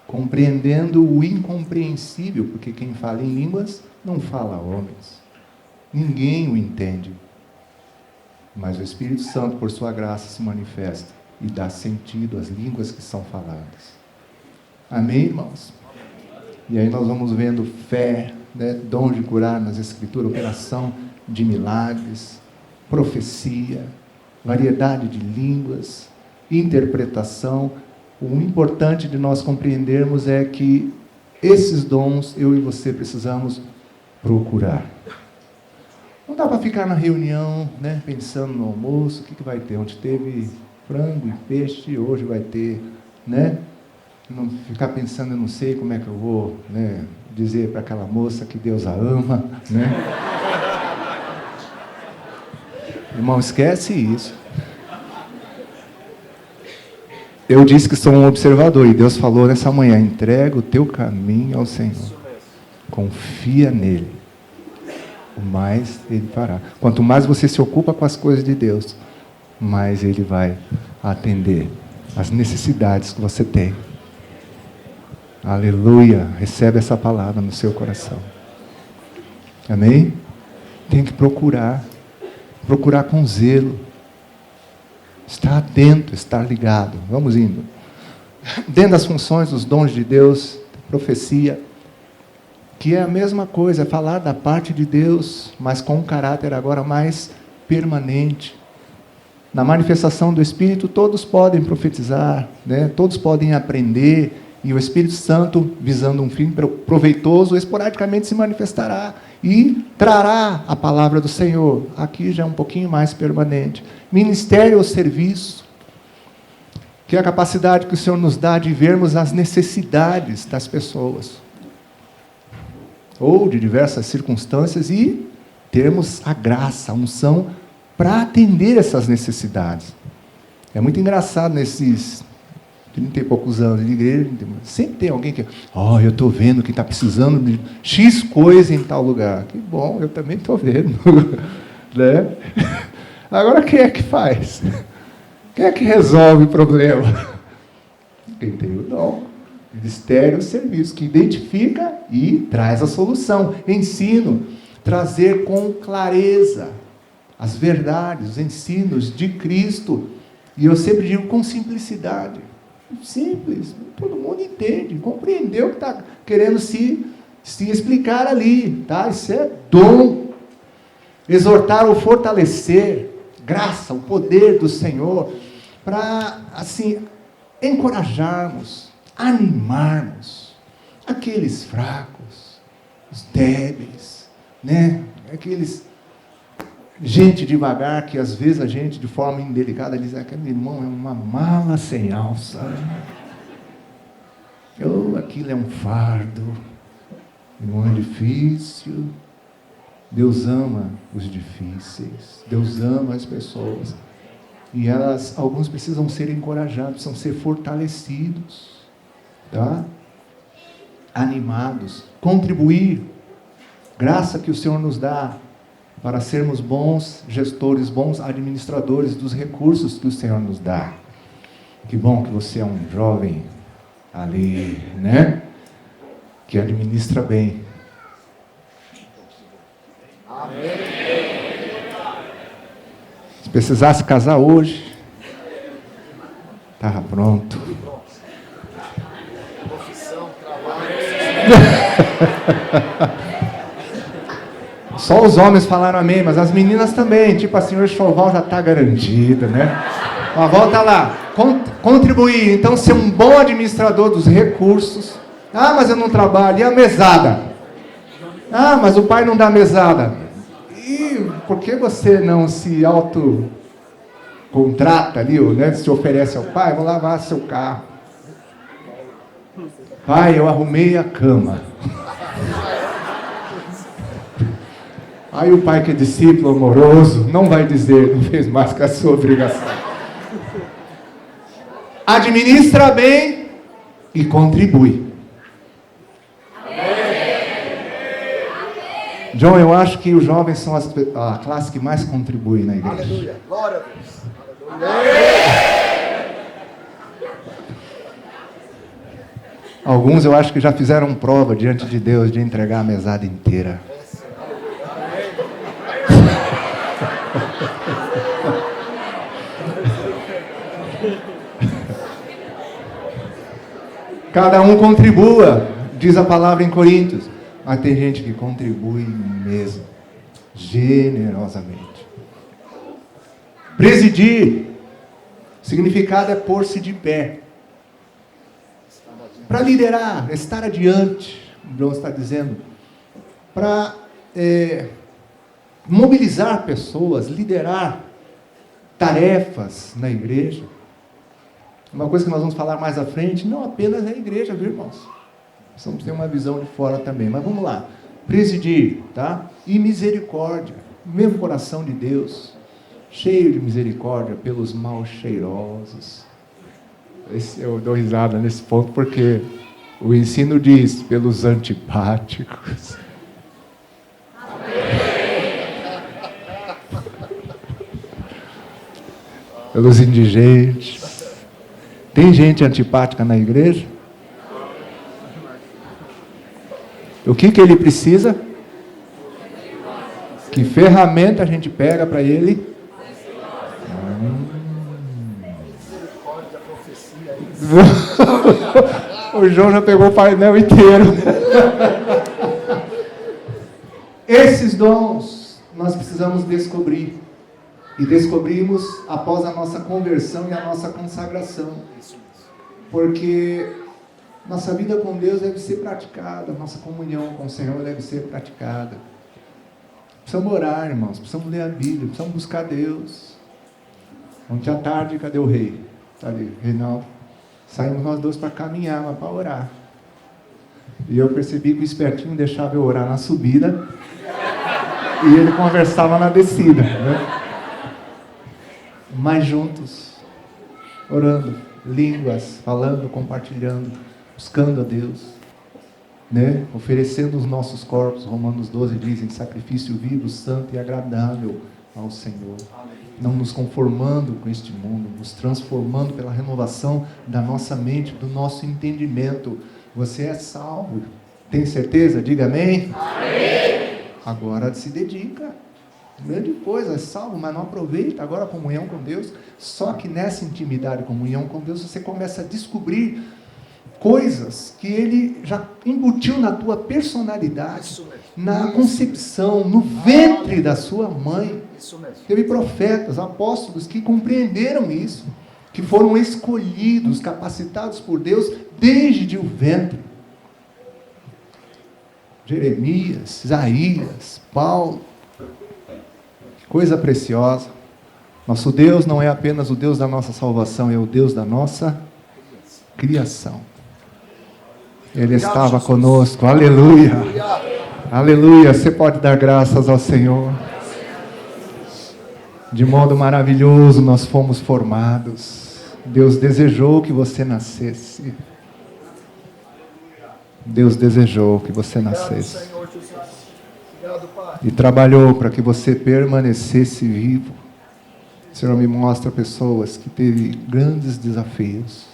compreendendo o incompreensível, porque quem fala em línguas não fala a homens. Ninguém o entende. Mas o Espírito Santo, por sua graça, se manifesta e dá sentido às línguas que são faladas. Amém, irmãos? E aí nós vamos vendo fé, né? Dom de curar nas Escrituras, operação de milagres, profecia, variedade de línguas, interpretação. O importante de nós compreendermos é que esses dons, eu e você precisamos procurar. Não dá para ficar na reunião, né, pensando no almoço, o que vai ter? Onde teve frango e peixe, hoje vai ter, né? Não ficar pensando, eu não sei como é que eu vou, né, dizer para aquela moça que Deus a ama, né? Irmão, esquece isso. Eu disse que sou um observador e Deus falou nessa manhã, entrega o teu caminho ao Senhor. Confia nele. O mais Ele fará. Quanto mais você se ocupa com as coisas de Deus, mais Ele vai atender as necessidades que você tem. Aleluia! Recebe essa palavra no seu coração. Amém? Tem que procurar com zelo. Estar atento, estar ligado. Vamos indo. Dentro das funções, dos dons de Deus, profecia, que é a mesma coisa, falar da parte de Deus, mas com um caráter agora mais permanente. Na manifestação do Espírito, todos podem profetizar, né? Todos podem aprender, e o Espírito Santo, visando um fim proveitoso, esporadicamente se manifestará e trará a palavra do Senhor. Aqui já é um pouquinho mais permanente. Ministério ou serviço, que é a capacidade que o Senhor nos dá de vermos as necessidades das pessoas, ou de diversas circunstâncias, e termos a graça, a unção, para atender essas necessidades. É muito engraçado nesses 30 e poucos anos de igreja, sempre tem alguém que, eu estou vendo que está precisando de X coisa em tal lugar. Que bom, eu também estou vendo. Né? Agora, quem é que faz? Quem é que resolve o problema? Quem tem o dom. Ministério ou serviço, que identifica e traz a solução. Ensino, trazer com clareza as verdades, os ensinos de Cristo. E eu sempre digo com simplicidade. Simples, todo mundo entende, compreendeu o que está querendo se explicar ali, tá? Isso é dom. Exortar ou fortalecer, graça, o poder do Senhor, para, assim, encorajarmos, animarmos aqueles fracos, os débeis, né? Aqueles gente devagar, que às vezes a gente, de forma indelicada, diz: aquele irmão é uma mala sem alça. Ou aquilo é um fardo. Não é difícil. Deus ama os difíceis. Deus ama as pessoas. E alguns precisam ser encorajados, precisam ser fortalecidos, tá? Animados. Contribuir. Graça que o Senhor nos dá para sermos bons gestores, bons administradores dos recursos que o Senhor nos dá. Que bom que você é um jovem ali, né? Que administra bem. Amém. Se precisasse casar hoje, estava pronto. Profissão, trabalho. Só os homens falaram amém, mas as meninas também, tipo assim, o enxoval já está garantido, né? Ó, volta lá, contribuir, então ser um bom administrador dos recursos. Mas eu não trabalho, e a mesada? Mas o pai não dá mesada. E por que você não se autocontrata ali, né? Se oferece ao pai: vou lavar seu carro. Pai, eu arrumei a cama. Aí o pai, que é discípulo amoroso, não vai dizer: não fez mais que a sua obrigação. Administra bem e contribui. John, eu acho que os jovens são a classe que mais contribui na igreja. Aleluia. Glória a Deus. Aleluia. Alguns eu acho que já fizeram prova diante de Deus de entregar a mesada inteira. Cada um contribua, diz a palavra em Coríntios. Mas tem gente que contribui mesmo, generosamente. Presidir, significado é pôr-se de pé. Para liderar, estar adiante, o João está dizendo. Para mobilizar pessoas, liderar tarefas na igreja. Uma coisa que nós vamos falar mais à frente, não apenas na igreja, viu, irmãos? Nós vamos ter uma visão de fora também, mas vamos lá. Presidir, tá? E misericórdia, o mesmo coração de Deus, cheio de misericórdia pelos mal cheirosos. Eu dou risada nesse ponto porque o ensino diz: pelos antipáticos. Pelos indigentes. Tem gente antipática na igreja? O que ele precisa? Que ferramenta a gente pega para ele? O João já pegou o painel inteiro. Esses dons nós precisamos descobrir. E descobrimos após a nossa conversão e a nossa consagração. Porque nossa vida com Deus deve ser praticada, nossa comunhão com o Senhor deve ser praticada. Precisamos orar, irmãos, precisamos ler a Bíblia, precisamos buscar Deus. Ontem à tarde, cadê o rei? Está ali, Reinaldo. Saímos nós dois para caminhar, mas para orar. E eu percebi que o espertinho deixava eu orar na subida e ele conversava na descida, né? Mas juntos, orando, línguas, falando, compartilhando, buscando a Deus, né? Oferecendo os nossos corpos, Romanos 12 diz, em sacrifício vivo, santo e agradável ao Senhor. Não nos conformando com este mundo, nos transformando pela renovação da nossa mente, do nosso entendimento. Você é salvo, tem certeza? Diga amém. Amém. Agora se dedica. Grande coisa, é salvo, mas não aproveita agora a comunhão com Deus. Só que nessa intimidade, comunhão com Deus, você começa a descobrir coisas que Ele já embutiu na tua personalidade, na concepção, no ventre da sua mãe. Teve profetas, apóstolos que compreenderam isso, que foram escolhidos, capacitados por Deus desde o ventre. Jeremias, Isaías, Paulo. Coisa preciosa. Nosso Deus não é apenas o Deus da nossa salvação, é o Deus da nossa criação. Ele estava conosco. Aleluia. Aleluia. Você pode dar graças ao Senhor. De modo maravilhoso nós fomos formados. Deus desejou que você nascesse. Deus desejou que você nascesse. E trabalhou para que você permanecesse vivo. O Senhor me mostra pessoas que teve grandes desafios.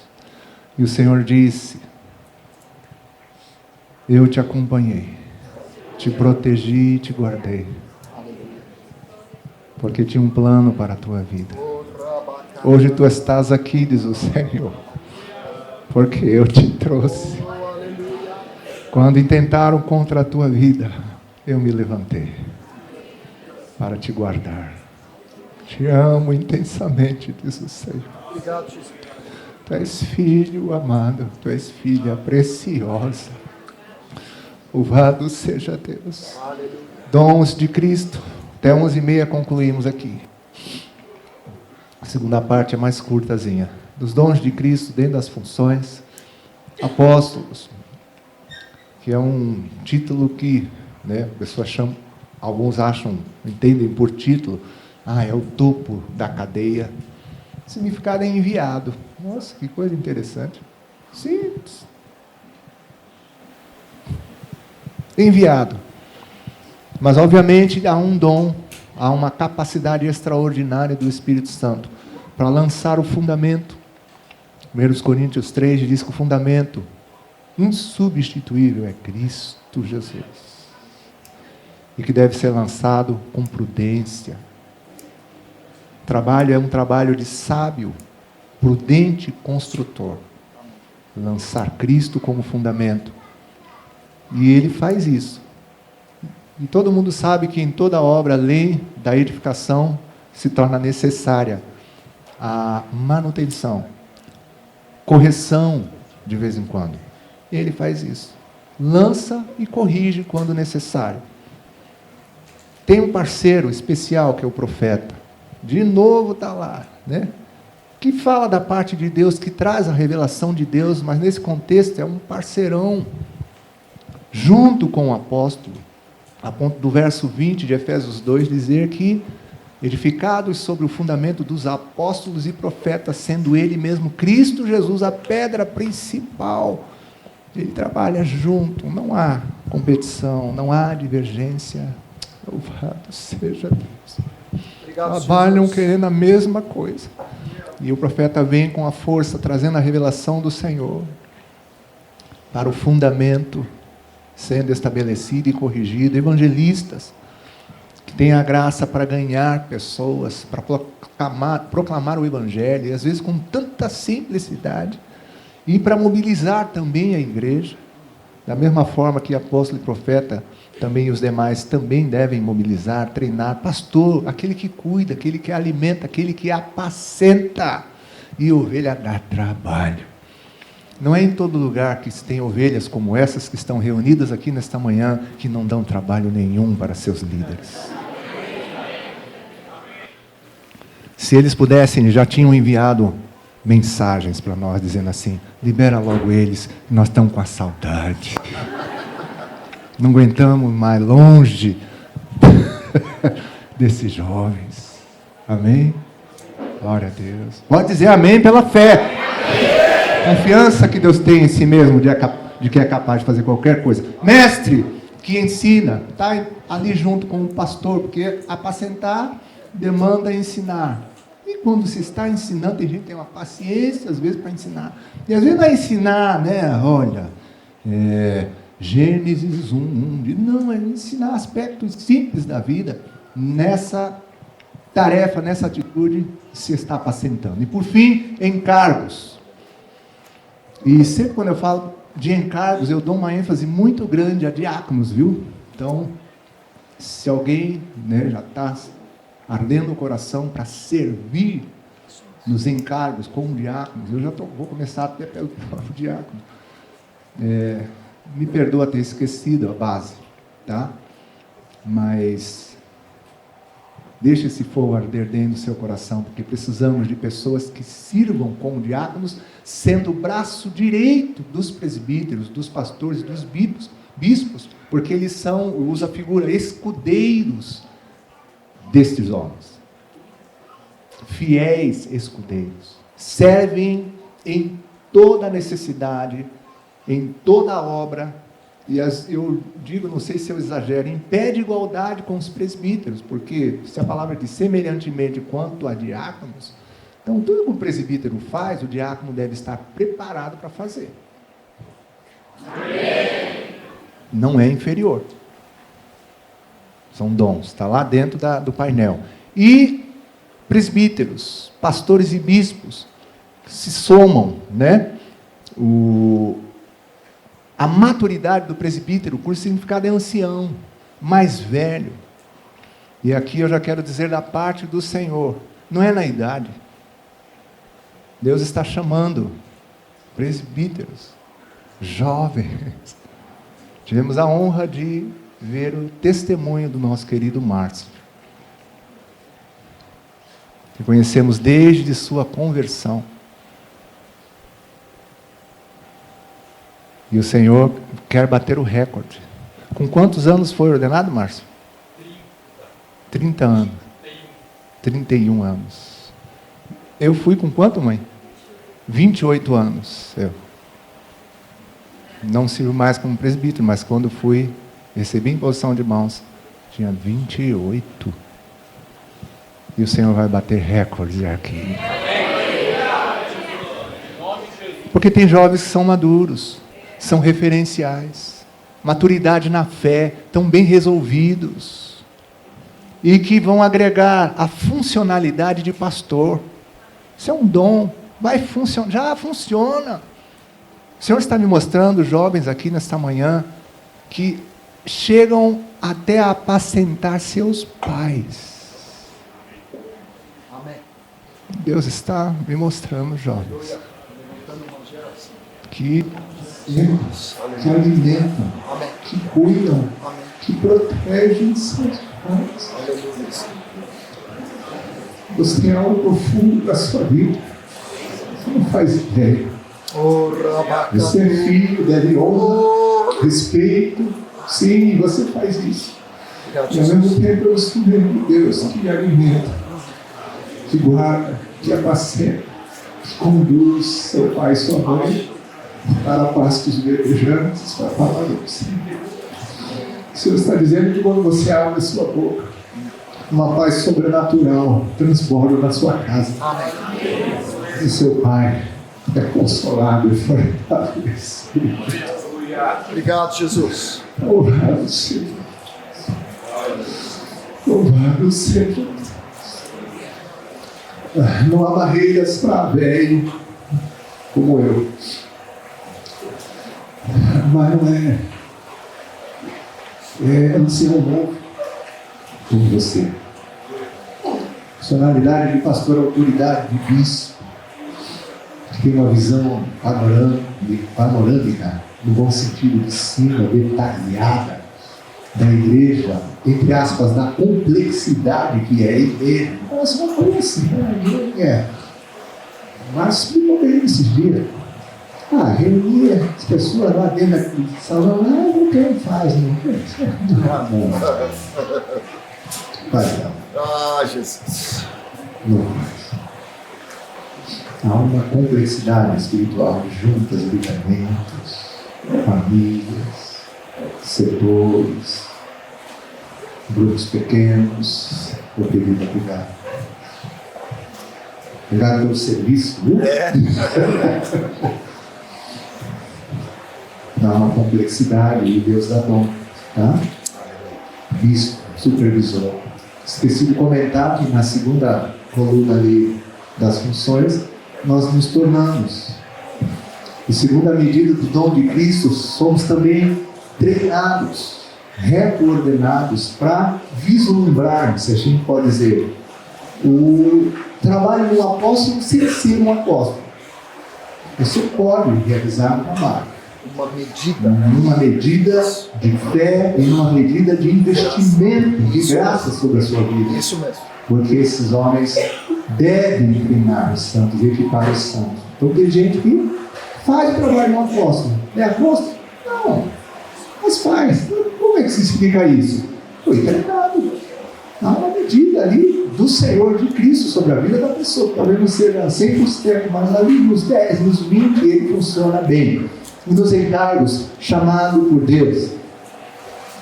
E o Senhor disse: eu te acompanhei, te protegi e te guardei. Porque tinha um plano para a tua vida. Hoje tu estás aqui, diz o Senhor, porque eu te trouxe. Quando intentaram contra a tua vida, eu me levantei para te guardar. Te amo intensamente, diz o Senhor. Obrigado, Jesus. Tu és filho amado, tu és filha preciosa. Louvado seja Deus. Aleluia. Dons de Cristo. Até 11h30 concluímos aqui. A segunda parte é mais curtazinha. Dos dons de Cristo dentro das funções. Apóstolos. Que é um título que, né, a pessoa chama, alguns acham, entendem por título, é o topo da cadeia. O significado é enviado. Nossa, que coisa interessante. Simples. Enviado. Mas, obviamente, há um dom, há uma capacidade extraordinária do Espírito Santo para lançar o fundamento. 1 Coríntios 3 diz que o fundamento insubstituível é Cristo Jesus. E que deve ser lançado com prudência. O trabalho é um trabalho de sábio, prudente construtor. Lançar Cristo como fundamento. E ele faz isso. E todo mundo sabe que em toda obra, além da edificação, se torna necessária a manutenção, correção de vez em quando. E ele faz isso. Lança e corrige quando necessário. Tem um parceiro especial que é o profeta. De novo está lá, né? Que fala da parte de Deus, que traz a revelação de Deus, mas nesse contexto é um parceirão, junto com o apóstolo, a ponto do verso 20 de Efésios 2 dizer que, edificados sobre o fundamento dos apóstolos e profetas, sendo ele mesmo Cristo Jesus a pedra principal, ele trabalha junto, não há competição, não há divergência. Louvado seja Deus. Obrigado, Trabalham Jesus. querendo a mesma coisa. E o profeta vem com a força, trazendo a revelação do Senhor para o fundamento sendo estabelecido e corrigido. Evangelistas que têm a graça para ganhar pessoas, para proclamar o Evangelho, e às vezes com tanta simplicidade, e para mobilizar também a igreja, da mesma forma que apóstolo e profeta também os demais também devem mobilizar, treinar. Pastor, aquele que cuida, aquele que alimenta, aquele que apacenta. E ovelha dá trabalho. Não é em todo lugar que se tem ovelhas como essas que estão reunidas aqui nesta manhã, que não dão trabalho nenhum para seus líderes. Se eles pudessem, já tinham enviado mensagens para nós, dizendo assim: libera logo eles, nós estamos com a saudade. Não aguentamos mais longe desses jovens. Amém? Glória a Deus. Pode dizer amém pela fé. Confiança que Deus tem em si mesmo, de que é capaz de fazer qualquer coisa. Mestre que ensina, está ali junto com o pastor, porque apacentar demanda ensinar. E quando se está ensinando, tem gente que tem uma paciência, às vezes, para ensinar. E às vezes não é ensinar, né? Olha, Gênesis 1. Não, é ensinar aspectos simples da vida, nessa tarefa, nessa atitude, se está apacentando. E por fim, encargos. E sempre quando eu falo de encargos, eu dou uma ênfase muito grande a diáconos, viu? Então, se alguém, né, já está ardendo o coração para servir nos encargos como diáconos, eu já vou começar até pelo próprio diácono. Me perdoa ter esquecido a base, tá? Mas deixe esse fogo arder dentro do seu coração, porque precisamos de pessoas que sirvam como diáconos, sendo o braço direito dos presbíteros, dos pastores, dos bispos, porque eles são, usa a figura, escudeiros destes homens. Fiéis escudeiros. Servem em toda necessidade, em toda obra. E eu digo, não sei se eu exagero, em pé de igualdade com os presbíteros, porque se a palavra diz semelhantemente quanto a diáconos, então tudo que o presbítero faz, o diácono deve estar preparado para fazer. Amém. Não é inferior. São dons, está lá dentro do painel. E presbíteros, pastores e bispos, se somam, né? A maturidade do presbítero, o significado é ancião, mais velho. E aqui eu já quero dizer da parte do Senhor, não é na idade. Deus está chamando presbíteros, jovens. Tivemos a honra de ver o testemunho do nosso querido Márcio, que conhecemos desde sua conversão. E o Senhor quer bater o recorde. Com quantos anos foi ordenado, Márcio? 30 anos. 31 anos. Eu fui com quanto, mãe? 28 anos. Eu não sirvo mais como presbítero, mas quando fui, recebi imposição de mãos, tinha 28. E o Senhor vai bater recorde aqui. Porque tem jovens que são maduros, são referenciais, maturidade na fé, estão bem resolvidos, e que vão agregar a funcionalidade de pastor. Isso é um dom, vai funcionar, já funciona. O Senhor está me mostrando jovens aqui nesta manhã, que chegam até a apacentar seus pais. Amém. Deus está me mostrando jovens que alimentam, que cuidam, que protegem seus pais. Você tem algo profundo da sua vida, você não faz ideia. Você é filho, deve honra, respeito. Sim, você faz isso. E ao mesmo tempo eu estou vendo Deus que alimenta, que guarda, que apacenta, que conduz seu pai e sua mãe para pastos verdejantes, para a palavra do Senhor. O Senhor está dizendo que quando você abre a sua boca, uma paz sobrenatural transborda na sua casa. E o seu pai é consolado e fortalecido. Obrigado, Jesus. Louvado seja. Louvado seja. Não há barreiras para velho como eu. Mas não é um Senhor novo por você. Personalidade de pastor, autoridade de bispo, que tem uma visão panorâmica, no bom sentido de cima, detalhada, da igreja, entre aspas, da complexidade que é a igreja. Você não conhece, né? Mas me contei esses dias. Reunia as pessoas lá dentro da salão, não quem faz, não. Faz não. Jesus. Não faz. Há uma complexidade espiritual, juntas, ligamentos, famílias, setores, grupos pequenos. Eu pedi para cuidar. Obrigado pelo serviço, viu? Há uma complexidade e Deus dá dom, tá? Bispo, supervisor. Esqueci de comentar que na segunda coluna ali das funções, nós nos tornamos. E segundo a medida do dom de Cristo, somos também treinados, recoordenados para vislumbrar, se a gente pode dizer, o trabalho do apóstolo sem ser um apóstolo. Você pode realizar um trabalho. Uma medida de fé e uma medida de investimento de graça sobre a sua vida. Isso mesmo. Porque esses homens devem treinar os santos, equipar os santos. Então tem gente que faz o trabalho do apóstolo. É apóstolo? Não. Mas faz. Como é que se explica isso? Foi treinado. Há uma medida ali do Senhor de Cristo sobre a vida da pessoa. Talvez não seja 100%, mas ali nos 10, nos 20 ele funciona bem. E nos encargos, chamado por Deus,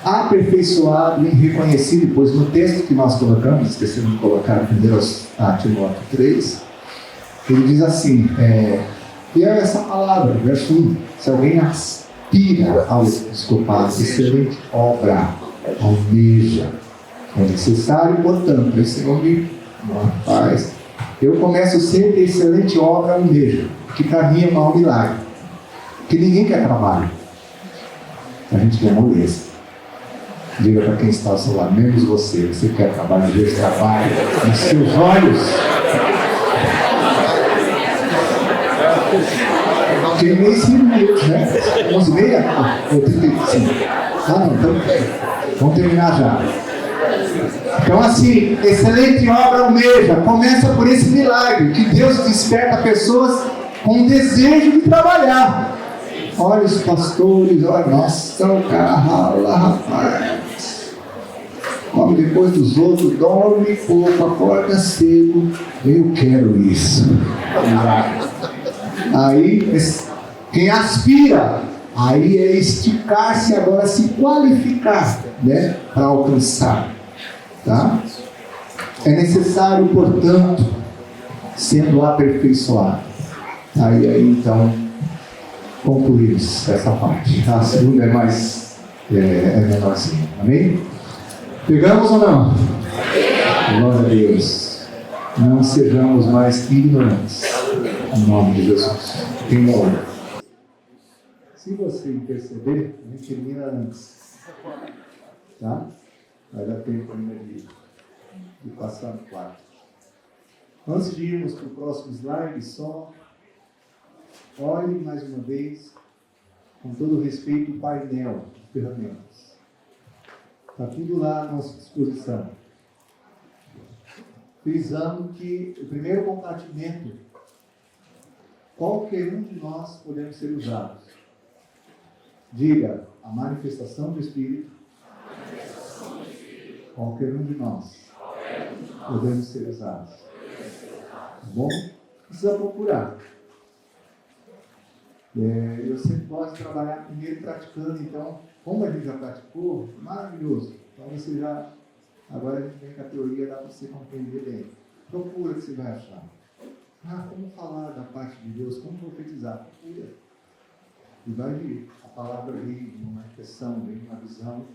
aperfeiçoado e reconhecido, pois no texto que nós colocamos, esquecemos de colocar em Timóteo 3, ele diz assim, e é essa palavra, verso 1, se alguém aspira ao episcopado, excelente obra, almeja, é necessário, portanto, esse nome não faz. Eu começo sempre excelente obra, almeja, que caminha para um milagre. Que ninguém quer trabalho. A gente quer moleza. Diga para quem está ao seu lado, menos você quer trabalho, Deus trabalha nos seus olhos. Queimei 5 minutos, né? 11h30? Ou 35? Não, então vamos terminar já. Então assim, excelente obra almeja, começa por esse milagre, que Deus desperta pessoas com desejo de trabalhar. Olha os pastores, olha, nossa, o cara rala, rapaz. Come depois dos outros, dorme pouco, acorda cedo. Eu quero isso. Aí, quem aspira, aí é esticar-se agora, se qualificar, né, para alcançar. Tá? É necessário, portanto, sendo aperfeiçoado. Aí então, concluímos essa parte. A segunda é menorzinha. Amém? Pegamos ou não? Glória a Deus. Não sejamos mais ignorantes. Em nome de Jesus. Quem ouve? Se você perceber, a gente termina antes. Tá? Vai dar tempo ainda de passar no quarto. Antes de irmos para o próximo slide, só olhe mais uma vez, com todo respeito, o painel de ferramentas. Está tudo lá à nossa disposição. Frisando que o primeiro compartimento, qualquer um de nós podemos ser usados. Diga, a manifestação do Espírito, qualquer um de nós podemos ser usados. Tá bom? Precisa procurar. Eu sempre gosto de trabalhar primeiro praticando, então, como a gente já praticou, maravilhoso. Então você já, agora a gente vem com a teoria, dá para você compreender bem. Procura que você vai achar. Como falar da parte de Deus, como profetizar? Procura. E vai vir. A palavra vem numa expressão, vem numa visão,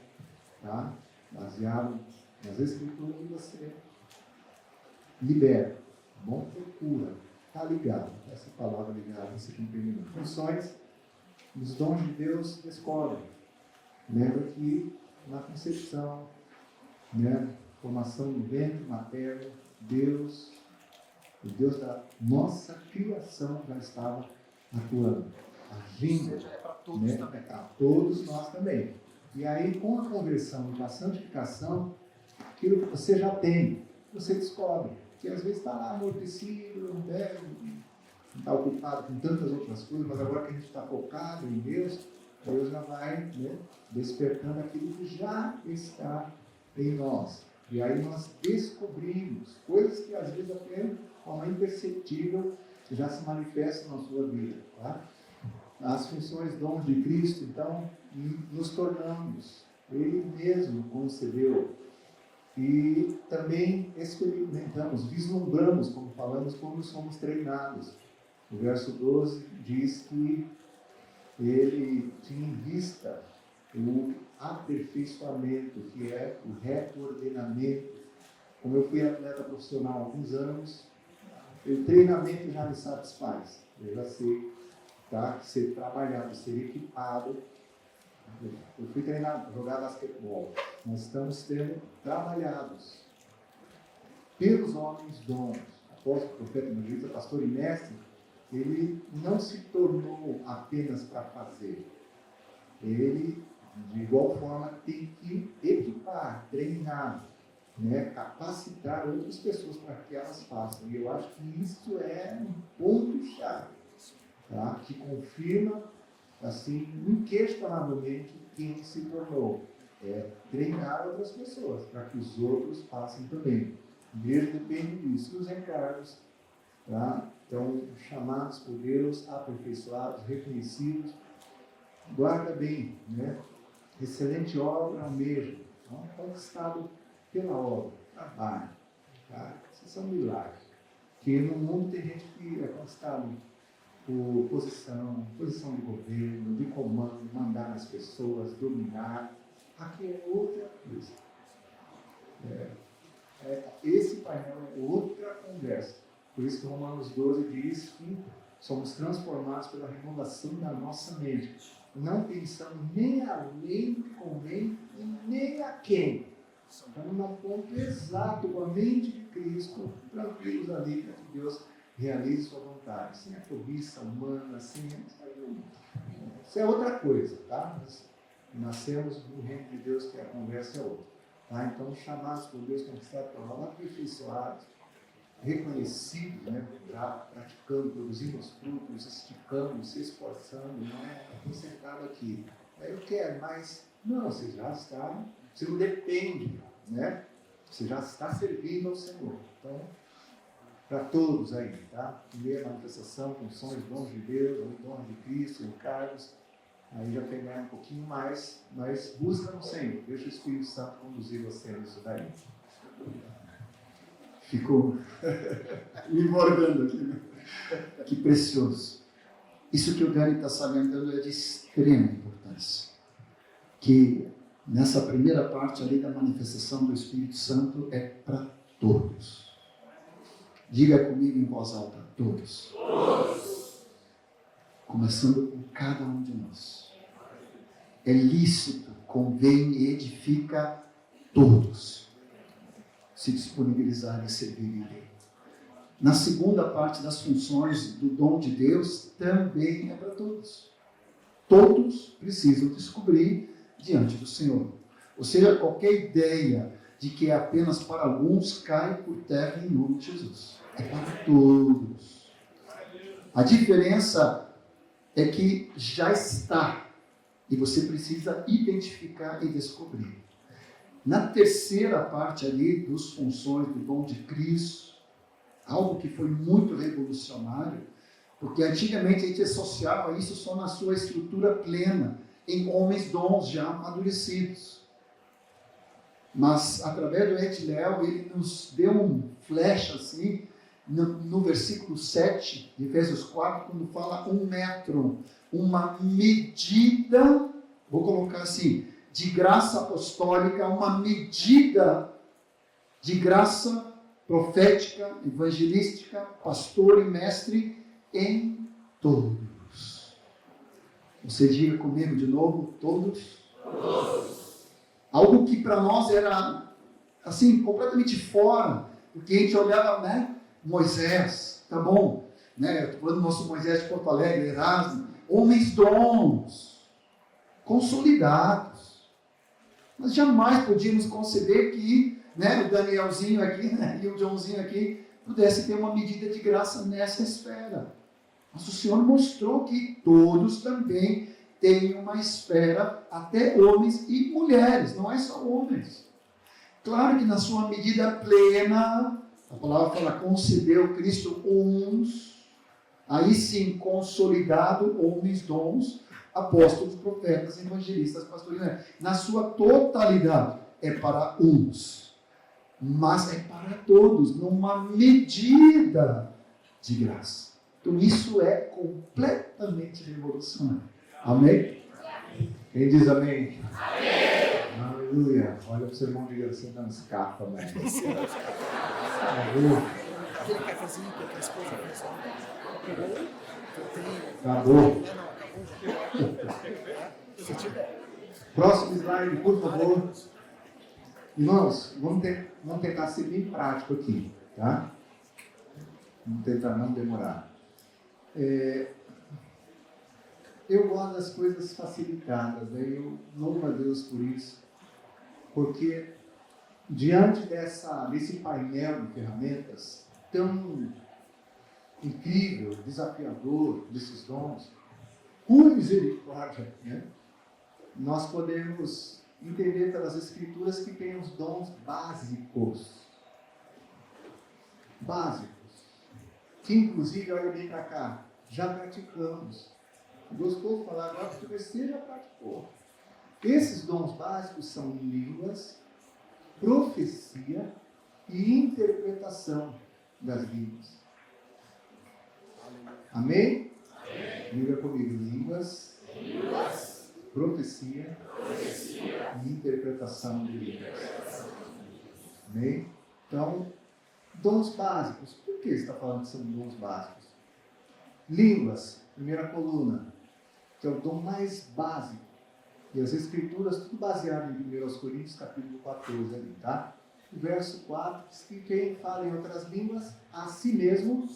tá? Baseado nas escrituras e você libera. Tá bom? Procura. Está ligado, essa palavra ligada, esse cumprimento. Funções, os dons de Deus descobrem. Lembra que na concepção, né? Formação no ventre materno, Deus, o Deus da nossa criação já estava atuando, agindo, É para todos né? também. Para todos nós também. E aí, com a conversão e com a santificação, aquilo que você já tem, você descobre. Que às vezes está lá amortecido, não está ocupado com tantas outras coisas, mas agora que a gente está focado em Deus, Deus já vai, né, despertando aquilo que já está em nós. E aí nós descobrimos coisas que às vezes até de forma imperceptível já se manifestam na sua vida. Tá? As funções dons de Cristo, então, nos tornamos. Ele mesmo concedeu. E também experimentamos, vislumbramos, como falamos, como somos treinados. O verso 12 diz que ele tinha em vista o aperfeiçoamento, que é o reordenamento. Como eu fui atleta profissional há alguns anos, o treinamento já me satisfaz. Eu já sei, tá? Ser trabalhado, ser equipado. Eu fui treinado, jogar basquetebol. Nós estamos sendo trabalhados pelos homens dons. Apóstolo, profeta, evangelista, pastor e mestre, ele não se tornou apenas para fazer. Ele, de igual forma, tem que equipar, treinar, né, capacitar outras pessoas para que elas façam. E eu acho que isso é um ponto-chave, tá? Que confirma, assim, inquestionavelmente, quem se tornou. É treinar outras pessoas, para que os outros façam também. Deus depende disso. E os encargos, tá? Então, chamados por Deus, aperfeiçoados, reconhecidos. Guarda bem, né? Excelente obra mesmo. Então, conquistado pela obra, trabalho. Tá? Isso é um milagre. Que no mundo tem gente que é conquistado por posição de governo, de comando, mandar nas pessoas, dominar. Aqui é outra coisa. Esse painel é outra conversa. Por isso que Romanos 12 diz que somos transformados pela renovação da nossa mente. Não pensando nem além do que convém e nem a quem. Estamos no ponto exato com a mente de Cristo, tranquilos ali para que Deus realize sua vontade. Sem a cobiça humana, sem... Isso é outra coisa, tá? Nós nascemos no reino de Deus, que a conversa é outra. Tá? Então, chamados por Deus, conquistados pela obra, aperfeiçoados, reconhecidos, né? Praticando, produzindo os frutos, esticando, se esforçando, não é? Estou sentado aqui. Eu quero, mas não, você já está, você não depende, né? Você já está servindo ao Senhor. Então, para todos aí, tá? Primeira manifestação, funções, dons de Deus, dons de Cristo, encargos. Aí já pegar um pouquinho mais, mas busca no Senhor. Deixa o Espírito Santo conduzir você nisso daí. Ficou me mordendo aqui, né? Que precioso. Isso que o Dani está salientando é de extrema importância. Que nessa primeira parte ali da manifestação do Espírito Santo é para todos. Diga comigo em voz alta, todos. Todos. Começando com cada um de nós. É lícito, convém e edifica todos se disponibilizarem a servir Ele. Na segunda parte das funções do dom de Deus, também é para todos. Todos precisam descobrir diante do Senhor. Ou seja, qualquer ideia de que é apenas para alguns cai por terra em nome de Jesus. É para todos. A diferença é que já está e você precisa identificar e descobrir. Na terceira parte ali dos funções do dom de Cristo, algo que foi muito revolucionário, porque antigamente a gente associava isso só na sua estrutura plena, em homens dons já amadurecidos. Mas através do Ed Léo, ele nos deu um flash assim, no versículo 7 de Efésios 4, quando fala 1 metro, uma medida, vou colocar assim, de graça apostólica, uma medida de graça profética, evangelística, pastor e mestre em todos. Você diga comigo de novo, todos? Todos. Algo que para nós era, assim, completamente fora, porque a gente olhava, né? Moisés, tá bom, né? Eu estou falando do nosso Moisés de Porto Alegre, Erasmo, homens dons, consolidados. Nós jamais podíamos conceber que, né, o Danielzinho aqui, né, e o Joãozinho aqui pudesse ter uma medida de graça nessa esfera. Mas o Senhor mostrou que todos também têm uma esfera, até homens e mulheres, não é só homens. Claro que na sua medida plena, a palavra fala, concedeu Cristo uns, aí sim, consolidado, homens, dons, apóstolos, profetas, evangelistas, pastores, na sua totalidade, é para uns, mas é para todos, numa medida de graça. Então isso é completamente revolucionário. Amém? Quem diz amém? Amém! Aleluia! Olha para o seu irmão de graça, não escapa, né? Aquele cafezinho que a esposa fez. Acabou. Se tiver. Próximo slide, por favor. Irmãos, vamos tentar ser bem prático aqui, tá? Vamos tentar não demorar. Eu gosto das coisas facilitadas, né? Eu louvo a Deus por isso, porque diante desse painel de ferramentas tão incrível, desafiador desses dons, por misericórdia, né? Nós podemos entender pelas Escrituras que tem os dons básicos, que inclusive, olha bem para cá, já praticamos. Gostou de falar agora, porque você já praticou. Esses dons básicos são línguas, profecia e interpretação das línguas. Amém? Diga comigo, línguas, profecia e interpretação de línguas. Amém? Então, dons básicos. Por que você está falando que são dons básicos? Línguas, primeira coluna, que é o dom mais básico. E as Escrituras, tudo baseado em 1 Coríntios, capítulo 14 ali, tá? O verso 4 diz que quem fala em outras línguas, a si mesmo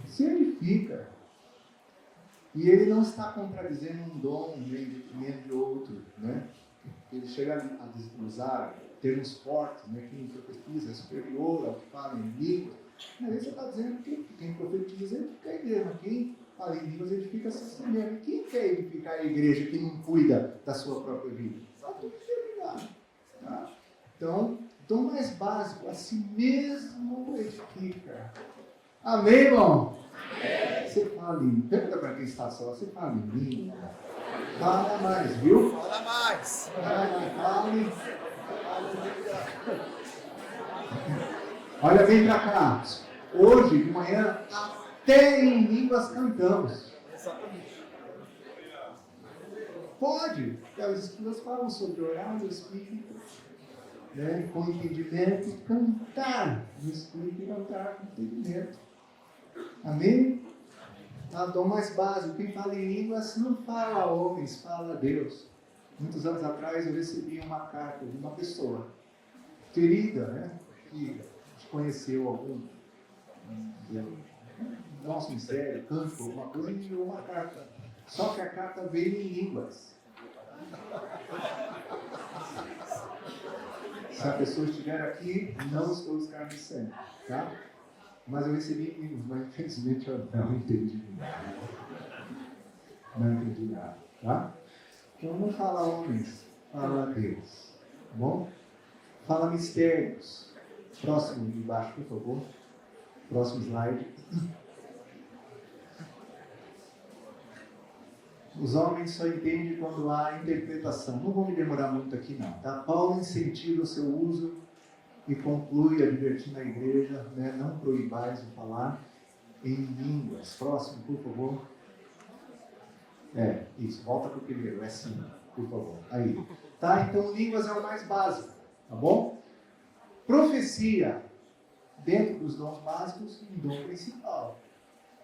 se edifica. E ele não está contradizendo um dom nem de outro, né? Ele chega a usar termos fortes, né? Quem profetiza é superior ao que fala em línguas. Mas ele está dizendo que quem profetiza edifica a igreja, mas quem fala em línguas edifica a si mesmo. E quem quer edificar a igreja que não cuida da sua própria vida? Está tudo interligado, tá? Então, dom mais básico, a si mesmo edifica. Amém, irmão? Amém. Você fala em língua. Pergunta para quem está só, você fala em língua? Fala mais, viu? Fala mais. Fale. Olha bem para cá. Hoje de manhã, até em línguas cantamos. Exatamente. Pode. As escrituras falam sobre orar no Espírito, né, com entendimento, e cantar no Espírito e cantar com entendimento. Amém? A dom mais básico. Quem fala em línguas não fala a homens, fala a Deus. Muitos anos atrás eu recebi uma carta de uma pessoa querida, né, que conheceu algum do nosso ministério, canto, alguma coisa, e enviou uma carta. Só que a carta veio em línguas. Se a pessoa estiver aqui, não estou escarnecendo, tá? Mas eu recebi em línguas, mas infelizmente eu não entendi nada. Não entendi nada, tá? Então não fala homens, fala Deus, tá bom? Fala mistérios. Próximo de baixo, por favor. Próximo slide. Os homens só entendem quando há interpretação. Não vou me demorar muito aqui não, tá? Paulo incentiva o seu uso e conclui advertindo a igreja, né? Não proibais de falar em línguas. Próximo, por favor. Isso, volta para o primeiro, é sim, por favor. Aí. Tá? Então, línguas é o mais básico, tá bom? Profecia, dentro dos dons básicos, um dom principal.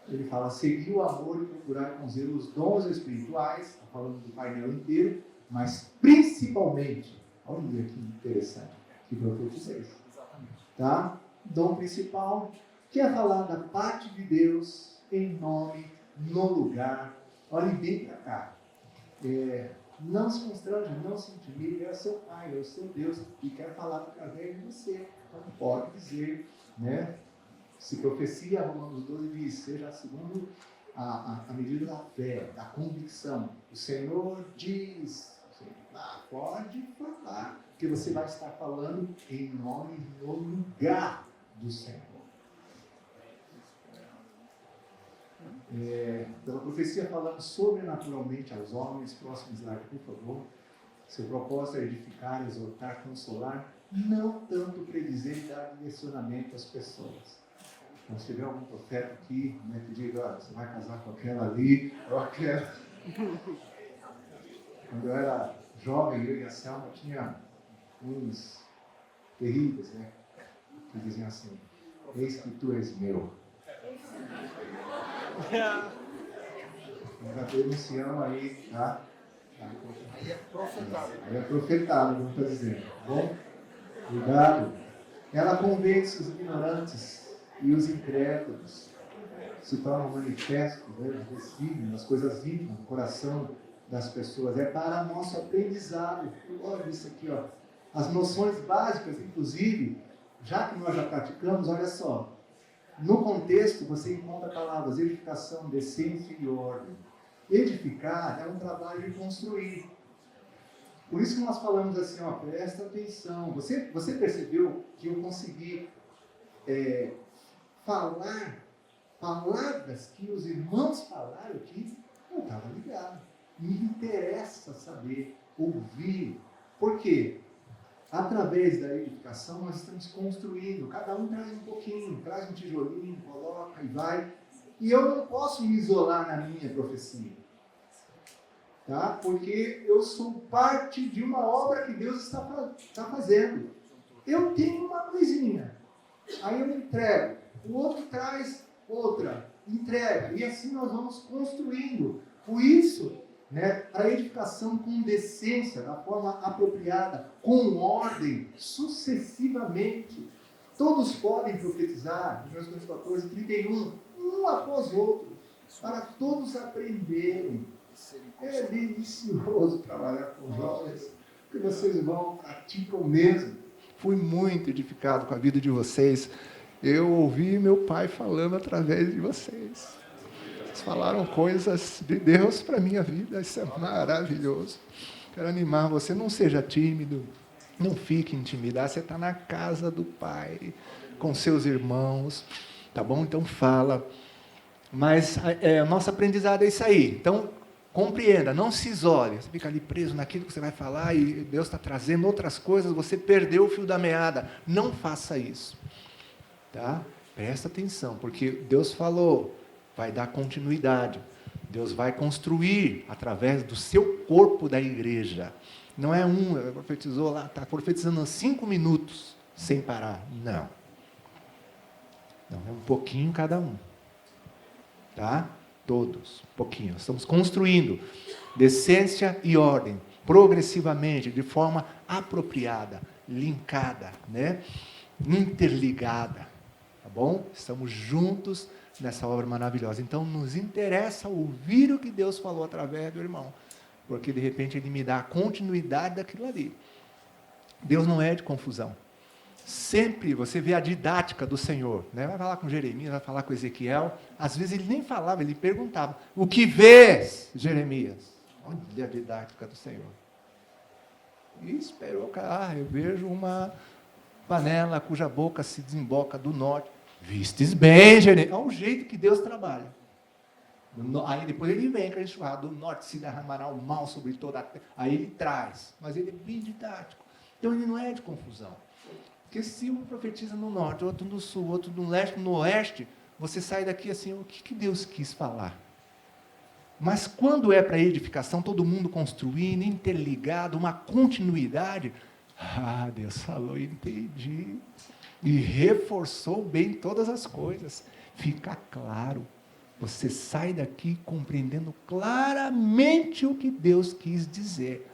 Ele fala, seguir o amor e procurar com zelo os dons espirituais, está falando do painel inteiro, mas principalmente, Olha que interessante. Que profetizei. Exatamente. Tá? Dom principal, que é falar da parte de Deus em nome, no lugar. Olhe bem para cá. Não se constrange, não se intimide, é o seu Pai, é o seu Deus, e quer falar através de você. Então pode dizer, né? Se profecia, Romanos 12 diz, seja segundo a medida da fé, da convicção. O Senhor diz, pode falar, que você vai estar falando em nome no lugar do Senhor. Pela profecia falando sobrenaturalmente aos homens, próximo slide, por favor. Seu propósito é edificar, exortar, consolar, não tanto predizer e dar direcionamento às pessoas. Então, se tiver algum profeta aqui, né, que diga, olha, você vai casar com aquela ali, ou aquela. Quando eu era jovem, eu e a Selma tinha uns terríveis, né? Que diziam assim, eis que tu és meu. Nós denunciamos aí, tá? Aí é profetado. Aí é profetado, como está dizendo. Bom, cuidado. Ela convence os ignorantes e os incrédulos. Se tornam manifestos, né, dos signos, das coisas íntimas, no coração das pessoas. É para nosso aprendizado. Olha isso aqui, ó. As noções básicas, inclusive, já que nós já praticamos, olha só. No contexto, você encontra palavras edificação, decência e ordem. Edificar é um trabalho de construir. Por isso que nós falamos assim, ó, presta atenção. Você percebeu que eu consegui falar palavras que os irmãos falaram aqui? Eu estava ligado. Me interessa saber, ouvir. Por quê? Através da edificação, nós estamos construindo. Cada um traz um pouquinho, traz um tijolinho, coloca e vai. E eu não posso me isolar na minha profecia. Tá? Porque eu sou parte de uma obra que Deus está fazendo. Eu tenho uma coisinha. Aí eu entrego. O outro traz outra. Entrega. E assim nós vamos construindo. Por isso, né, a edificação com decência, da forma apropriada, com ordem, sucessivamente. Todos podem profetizar, 1 Coríntios 14, 31, um após outro, para todos aprenderem. É delicioso trabalhar com jovens, porque vocês vão, praticam mesmo. Fui muito edificado com a vida de vocês. Eu ouvi meu pai falando através de vocês. Vocês falaram coisas de Deus para a minha vida, isso é maravilhoso. Quero animar você, não seja tímido, não fique intimidado, você está na casa do Pai, com seus irmãos, tá bom? Então fala. Mas o nosso aprendizado é isso aí. Então, compreenda, não se isole. Você fica ali preso naquilo que você vai falar e Deus está trazendo outras coisas, você perdeu o fio da meada. Não faça isso. Tá? Presta atenção, porque Deus falou, vai dar continuidade. Deus vai construir através do seu corpo da igreja. Não é profetizou lá, está profetizando 5 minutos, sem parar. Não. Não, é um pouquinho cada um. Tá? Todos, um pouquinho. Estamos construindo decência e ordem, progressivamente, de forma apropriada, linkada, né? Interligada. Tá bom? Estamos juntos nessa obra maravilhosa. Então, nos interessa ouvir o que Deus falou através do irmão, porque, de repente, ele me dá a continuidade daquilo ali. Deus não é de confusão. Sempre você vê a didática do Senhor, né? Vai falar com Jeremias, vai falar com Ezequiel. Às vezes ele nem falava, ele perguntava: o que vês, Jeremias? Olha a didática do Senhor. E esperou, eu vejo uma panela cuja boca se desemboca do norte. Vistes bem, Jeremias. Olha o jeito que Deus trabalha. Aí depois ele vem com a enxurrada, do norte se derramará o mal sobre toda a terra. Aí ele traz, mas ele é bem didático. Então ele não é de confusão. Porque se um profetiza no norte, outro no sul, outro no leste, no oeste, você sai daqui assim, o que Deus quis falar? Mas quando é para edificação, todo mundo construindo, interligado, uma continuidade, Deus falou, entendi. E reforçou bem todas as coisas. Fica claro. Você sai daqui compreendendo claramente o que Deus quis dizer.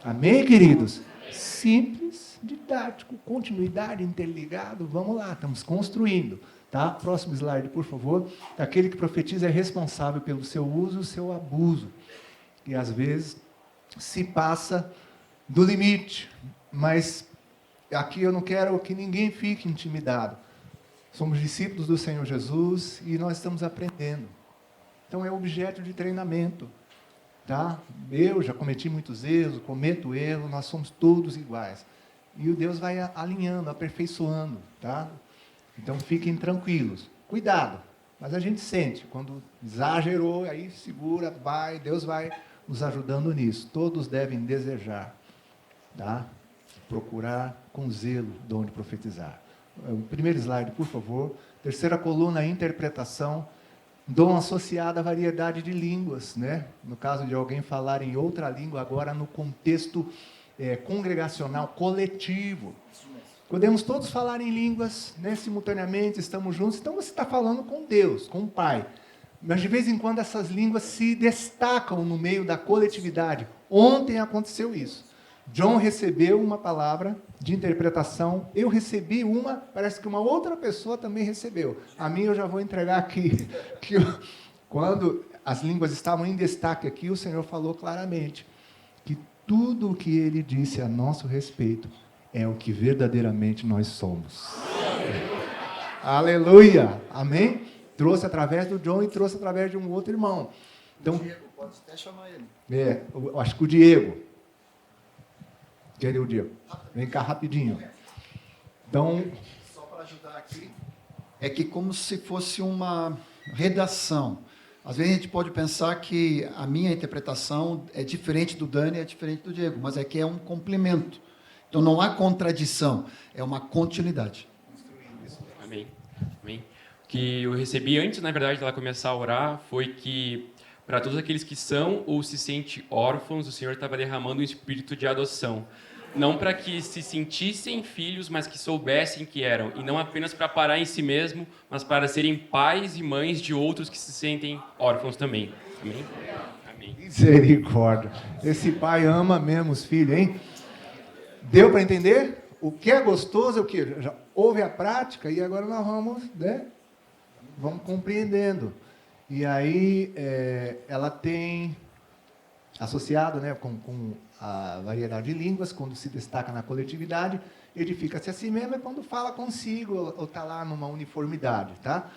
Amém, queridos? Simples, didático, continuidade, interligado, vamos lá, estamos construindo. Tá? Próximo slide, por favor. Aquele que profetiza é responsável pelo seu uso e seu abuso. E às vezes se passa do limite. Mas aqui eu não quero que ninguém fique intimidado. Somos discípulos do Senhor Jesus e nós estamos aprendendo. Então é objeto de treinamento. Tá? Eu já cometi muitos erros, cometo erros, nós somos todos iguais. E o Deus vai alinhando, aperfeiçoando. Tá? Então fiquem tranquilos. Cuidado, mas a gente sente. Quando exagerou, aí segura, vai, Deus vai nos ajudando nisso. Todos devem desejar, tá? Procurar com zelo dom de profetizar. O primeiro slide, por favor. Terceira coluna, interpretação. Dom associado à variedade de línguas, né? No caso de alguém falar em outra língua, agora no contexto congregacional, coletivo. Podemos todos falar em línguas, né, simultaneamente, estamos juntos, então você está falando com Deus, com o Pai. Mas de vez em quando essas línguas se destacam no meio da coletividade. Ontem aconteceu isso. John recebeu uma palavra de interpretação, eu recebi uma, parece que uma outra pessoa também recebeu. A minha eu já vou entregar aqui. Quando as línguas estavam em destaque aqui, o Senhor falou claramente que tudo o que Ele disse a nosso respeito é o que verdadeiramente nós somos. Aleluia! Amém? Trouxe através do John e trouxe através de um outro irmão. Então, Diego, pode até chamar ele. eu acho que o Diego. Cadê o Diego? Vem cá rapidinho. Então, Só para ajudar aqui, é que como se fosse uma redação. Às vezes a gente pode pensar que a minha interpretação é diferente do Dani, é diferente do Diego, mas é que é um complemento. Então não há contradição, é uma continuidade. Amém. Amém. O que eu recebi antes, na verdade, dela começar a orar, foi que para todos aqueles que são ou se sentem órfãos, o Senhor estava derramando um espírito de adoção. Não para que se sentissem filhos, mas que soubessem que eram. E não apenas para parar em si mesmo, mas para serem pais e mães de outros que se sentem órfãos também. Amém? Amém. misericórdia. Esse pai ama mesmo os filhos, hein? Deu para entender? O que é gostoso é o que? Já houve a prática e agora nós vamos, né? Vamos compreendendo. E aí, ela tem associado, né, com a variedade de línguas, quando se destaca na coletividade, edifica-se a si mesmo, é quando fala consigo, ou está lá numa uniformidade, tá?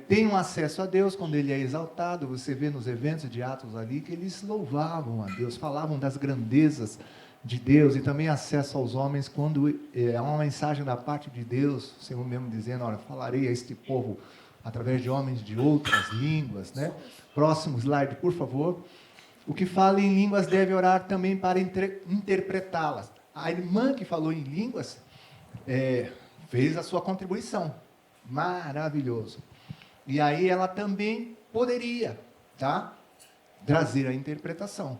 Tem um acesso a Deus quando ele é exaltado, você vê nos eventos de Atos ali, que eles louvavam a Deus, falavam das grandezas de Deus, e também acesso aos homens, quando é uma mensagem da parte de Deus, o Senhor mesmo dizendo, olha, falarei a este povo através de homens de outras línguas, né? Próximo slide, por favor. O que fala em línguas deve orar também para interpretá-las. A irmã que falou em línguas fez a sua contribuição. Maravilhoso. E aí ela também poderia, tá? Trazer a interpretação.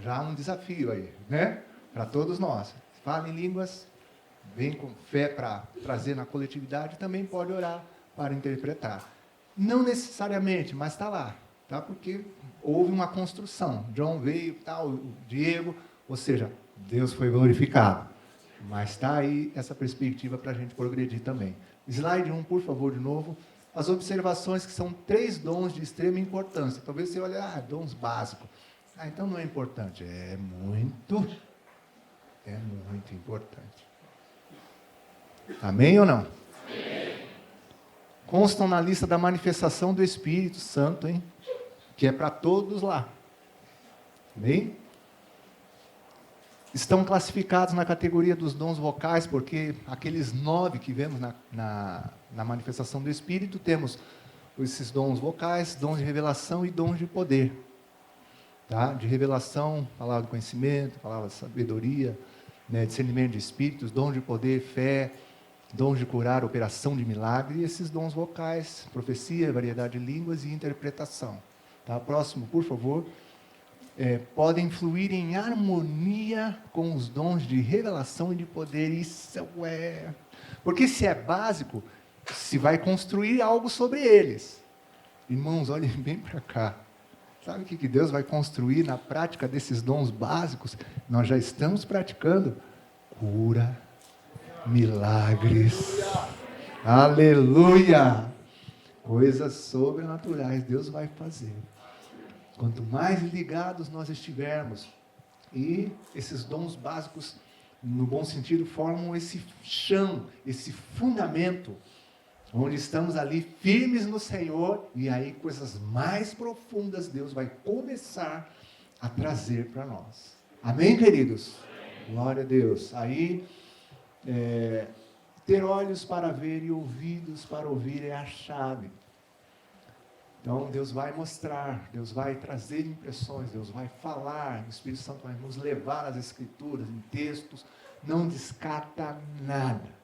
Já um desafio aí, né? Para todos nós. Fala em línguas, vem com fé para trazer na coletividade, também pode orar para interpretar. Não necessariamente, mas está lá, tá? Porque houve uma construção. John veio, tal, o Diego, ou seja, Deus foi glorificado. Mas está aí essa perspectiva para a gente progredir também. Slide 1, por favor, de novo. As observações que são 3 dons de extrema importância. Talvez você olhe, dons básicos. Então não é importante. É muito importante. Amém ou não? Amém. Constam na lista da manifestação do Espírito Santo, hein? Que é para todos lá. Amém? Estão classificados na categoria dos dons vocais, porque aqueles 9 que vemos na manifestação do Espírito, temos esses dons vocais, dons de revelação e dons de poder. Tá? De revelação, palavra do conhecimento, palavra de sabedoria, né? Discernimento de espíritos, dons de poder, fé, dons de curar, operação de milagre, e esses dons vocais, profecia, variedade de línguas e interpretação. Tá? Próximo, por favor. Podem fluir em harmonia com os dons de revelação e de poder. Isso porque se é básico, se vai construir algo sobre eles. Irmãos, olhem bem para cá. Sabe o que Deus vai construir na prática desses dons básicos? Nós já estamos praticando cura, milagres. Aleluia! Coisas sobrenaturais Deus vai fazer. Quanto mais ligados nós estivermos, e esses dons básicos, no bom sentido, formam esse chão, esse fundamento, onde estamos ali firmes no Senhor, e aí coisas mais profundas Deus vai começar a trazer para nós. Amém, queridos? Glória a Deus. Aí, ter olhos para ver e ouvidos para ouvir é a chave. Então, Deus vai mostrar, Deus vai trazer impressões, Deus vai falar, o Espírito Santo vai nos levar às Escrituras, em textos, não descarta nada.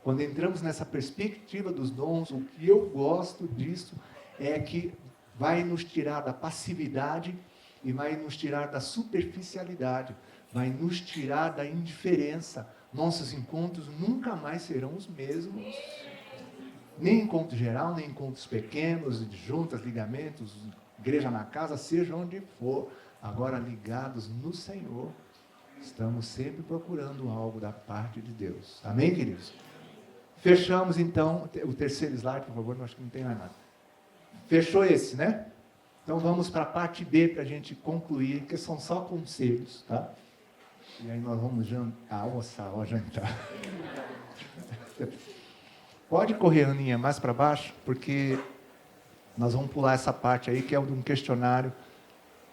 Quando entramos nessa perspectiva dos dons, o que eu gosto disso é que vai nos tirar da passividade e vai nos tirar da superficialidade, vai nos tirar da indiferença. Nossos encontros nunca mais serão os mesmos. Nem encontro geral, nem encontros pequenos, de juntas, ligamentos, igreja na casa, seja onde for. Agora ligados no Senhor, estamos sempre procurando algo da parte de Deus. Amém, queridos? Fechamos então, o terceiro slide, por favor, acho que não tem mais nada. Fechou esse, né? Então vamos para a parte B para a gente concluir, que são só conselhos, tá? E aí nós vamos almoçar, jantar. Pode correr, Aninha, mais para baixo, porque nós vamos pular essa parte aí, que é um questionário,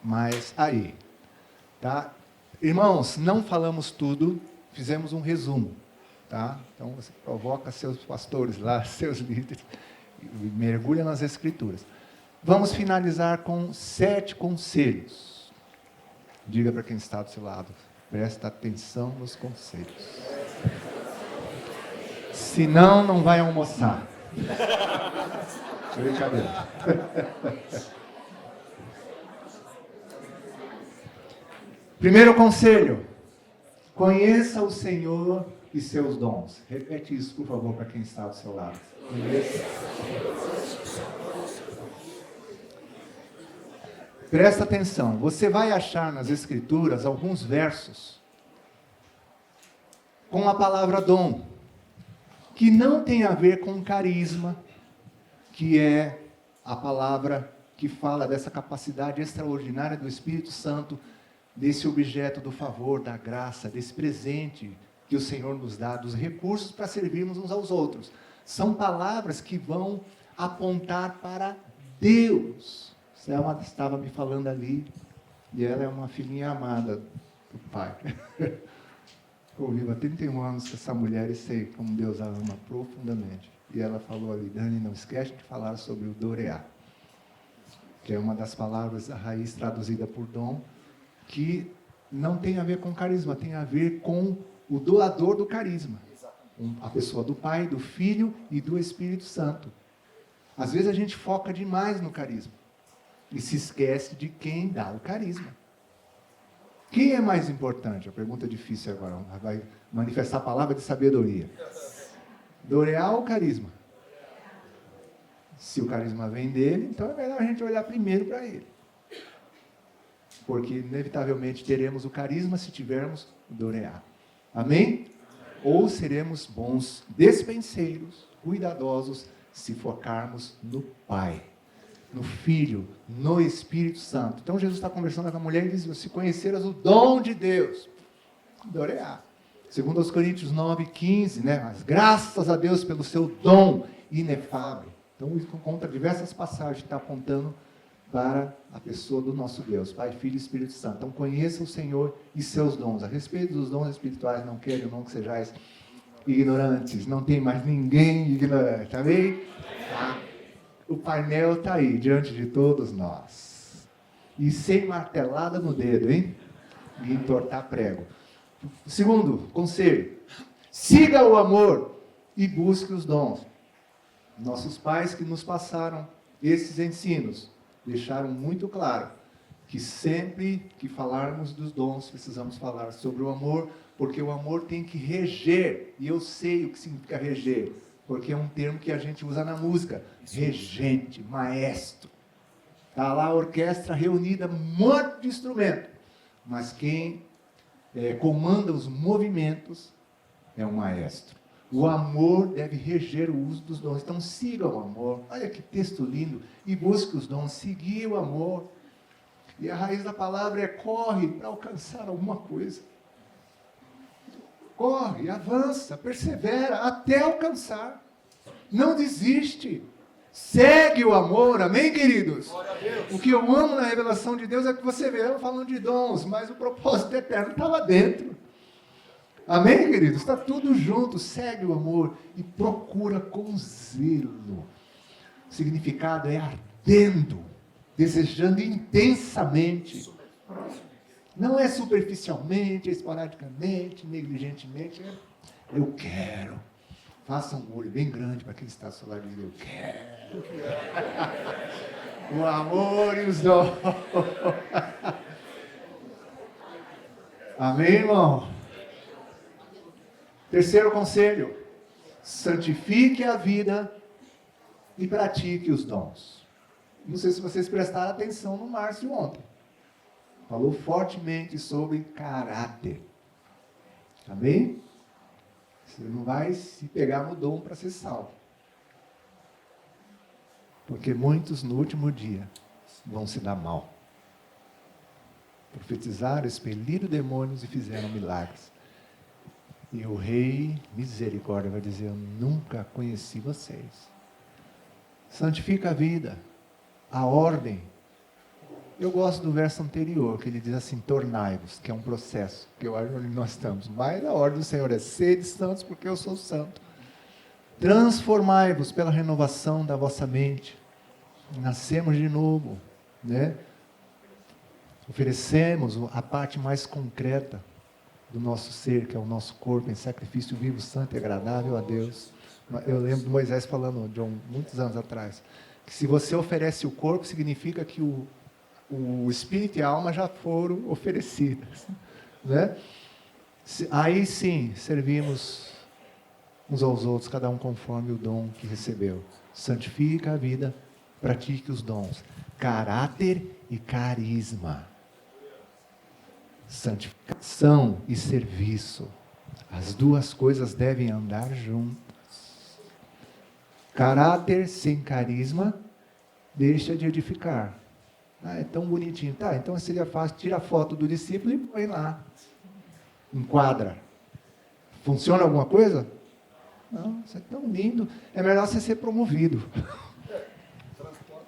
mas aí, tá? Irmãos, não falamos tudo, fizemos um resumo, tá? Então você provoca seus pastores lá, seus líderes, e mergulha nas Escrituras. Vamos finalizar com 7 conselhos. Diga para quem está do seu lado, presta atenção nos conselhos. Senão, não vai almoçar. Brincadeira. Primeiro conselho: conheça o Senhor e seus dons. Repete isso, por favor, para quem está do seu lado. Conheça. Presta atenção. Você vai achar nas Escrituras alguns versos com a palavra dom, que não tem a ver com carisma, que é a palavra que fala dessa capacidade extraordinária do Espírito Santo, desse objeto do favor, da graça, desse presente que o Senhor nos dá, dos recursos para servirmos uns aos outros. São palavras que vão apontar para Deus. Selma estava me falando ali, e ela é uma filhinha amada do Pai. Eu vivo há 31 anos com essa mulher e sei como Deus a ama profundamente. E ela falou ali: Dani, não esquece de falar sobre o doreá, que é uma das palavras da raiz traduzida por dom, que não tem a ver com carisma, tem a ver com o doador do carisma. A pessoa do Pai, do Filho e do Espírito Santo. Às vezes a gente foca demais no carisma e se esquece de quem dá o carisma. Quem é mais importante? A pergunta é difícil agora. Vai manifestar a palavra de sabedoria. Doreá ou carisma? Se o carisma vem dele, então é melhor a gente olhar primeiro para ele. Porque inevitavelmente teremos o carisma se tivermos o doreá. Amém? Ou seremos bons despenseiros, cuidadosos, se focarmos no Pai, no Filho, no Espírito Santo. Então Jesus está conversando com a mulher e diz: se conheceras o dom de Deus, doreá. Segundo aos Coríntios 9:15, né? Mas graças a Deus pelo seu dom inefável. Então isso conta diversas passagens que está apontando para a pessoa do nosso Deus, Pai, Filho e Espírito Santo. Então conheça o Senhor e seus dons. A respeito dos dons espirituais, não quero não que sejais ignorantes. Não tem mais ninguém ignorante. Amém? O painel está aí, diante de todos nós. E sem martelada no dedo, hein? E entortar prego. Segundo conselho: siga o amor e busque os dons. Nossos pais que nos passaram esses ensinos deixaram muito claro que sempre que falarmos dos dons, precisamos falar sobre o amor, porque o amor tem que reger, e eu sei o que significa reger, porque é um termo que a gente usa na música: regente, maestro. Está lá a orquestra reunida, um monte de instrumento. Mas quem comanda os movimentos é o maestro. O amor deve reger o uso dos dons. Então siga o amor. Olha que texto lindo. E busque os dons. Seguir o amor. E a raiz da palavra é corre para alcançar alguma coisa. Corre, avança, persevera até alcançar. Não desiste. Segue o amor, amém, queridos? O que eu amo na revelação de Deus é que você vê, eu falando de dons, mas o propósito eterno está lá dentro. Amém, queridos? Está tudo junto, segue o amor e procura com zelo. O significado é ardendo, desejando intensamente. Não é superficialmente, é esporadicamente, negligentemente. Eu quero. Faça um olho bem grande para quem está ao seu lado e diga, eu quero. O amor e os dons. Amém, irmão? Terceiro conselho. Santifique a vida e pratique os dons. Não sei se vocês prestaram atenção no Márcio ontem. Falou fortemente sobre caráter. Amém? Você não vai se pegar no dom para ser salvo. Porque muitos no último dia vão se dar mal. Profetizaram, expeliram demônios e fizeram milagres. E o rei, misericórdia, vai dizer, eu nunca conheci vocês. Santifica a vida, a ordem. Eu gosto do verso anterior, que ele diz assim, tornai-vos, que é um processo, que eu acho onde nós estamos. Mas a ordem do Senhor é, sede santos, porque eu sou santo. Transformai-vos pela renovação da vossa mente. Nascemos de novo, né? Oferecemos a parte mais concreta do nosso ser, que é o nosso corpo, em sacrifício vivo, santo e agradável a Deus. Eu lembro de Moisés falando, de muitos anos atrás, que se você oferece o corpo, significa que o espírito e a alma já foram oferecidas, né? Aí sim, servimos uns aos outros, cada um conforme o dom que recebeu. Santifica a vida, pratique os dons. Caráter e carisma. Santificação e serviço. As duas coisas devem andar juntas. Caráter sem carisma deixa de edificar. Ah, é tão bonitinho. Tá, então seria fácil, tira a foto do discípulo e põe lá. Enquadra. Funciona alguma coisa? Não, isso é tão lindo. É melhor você ser promovido.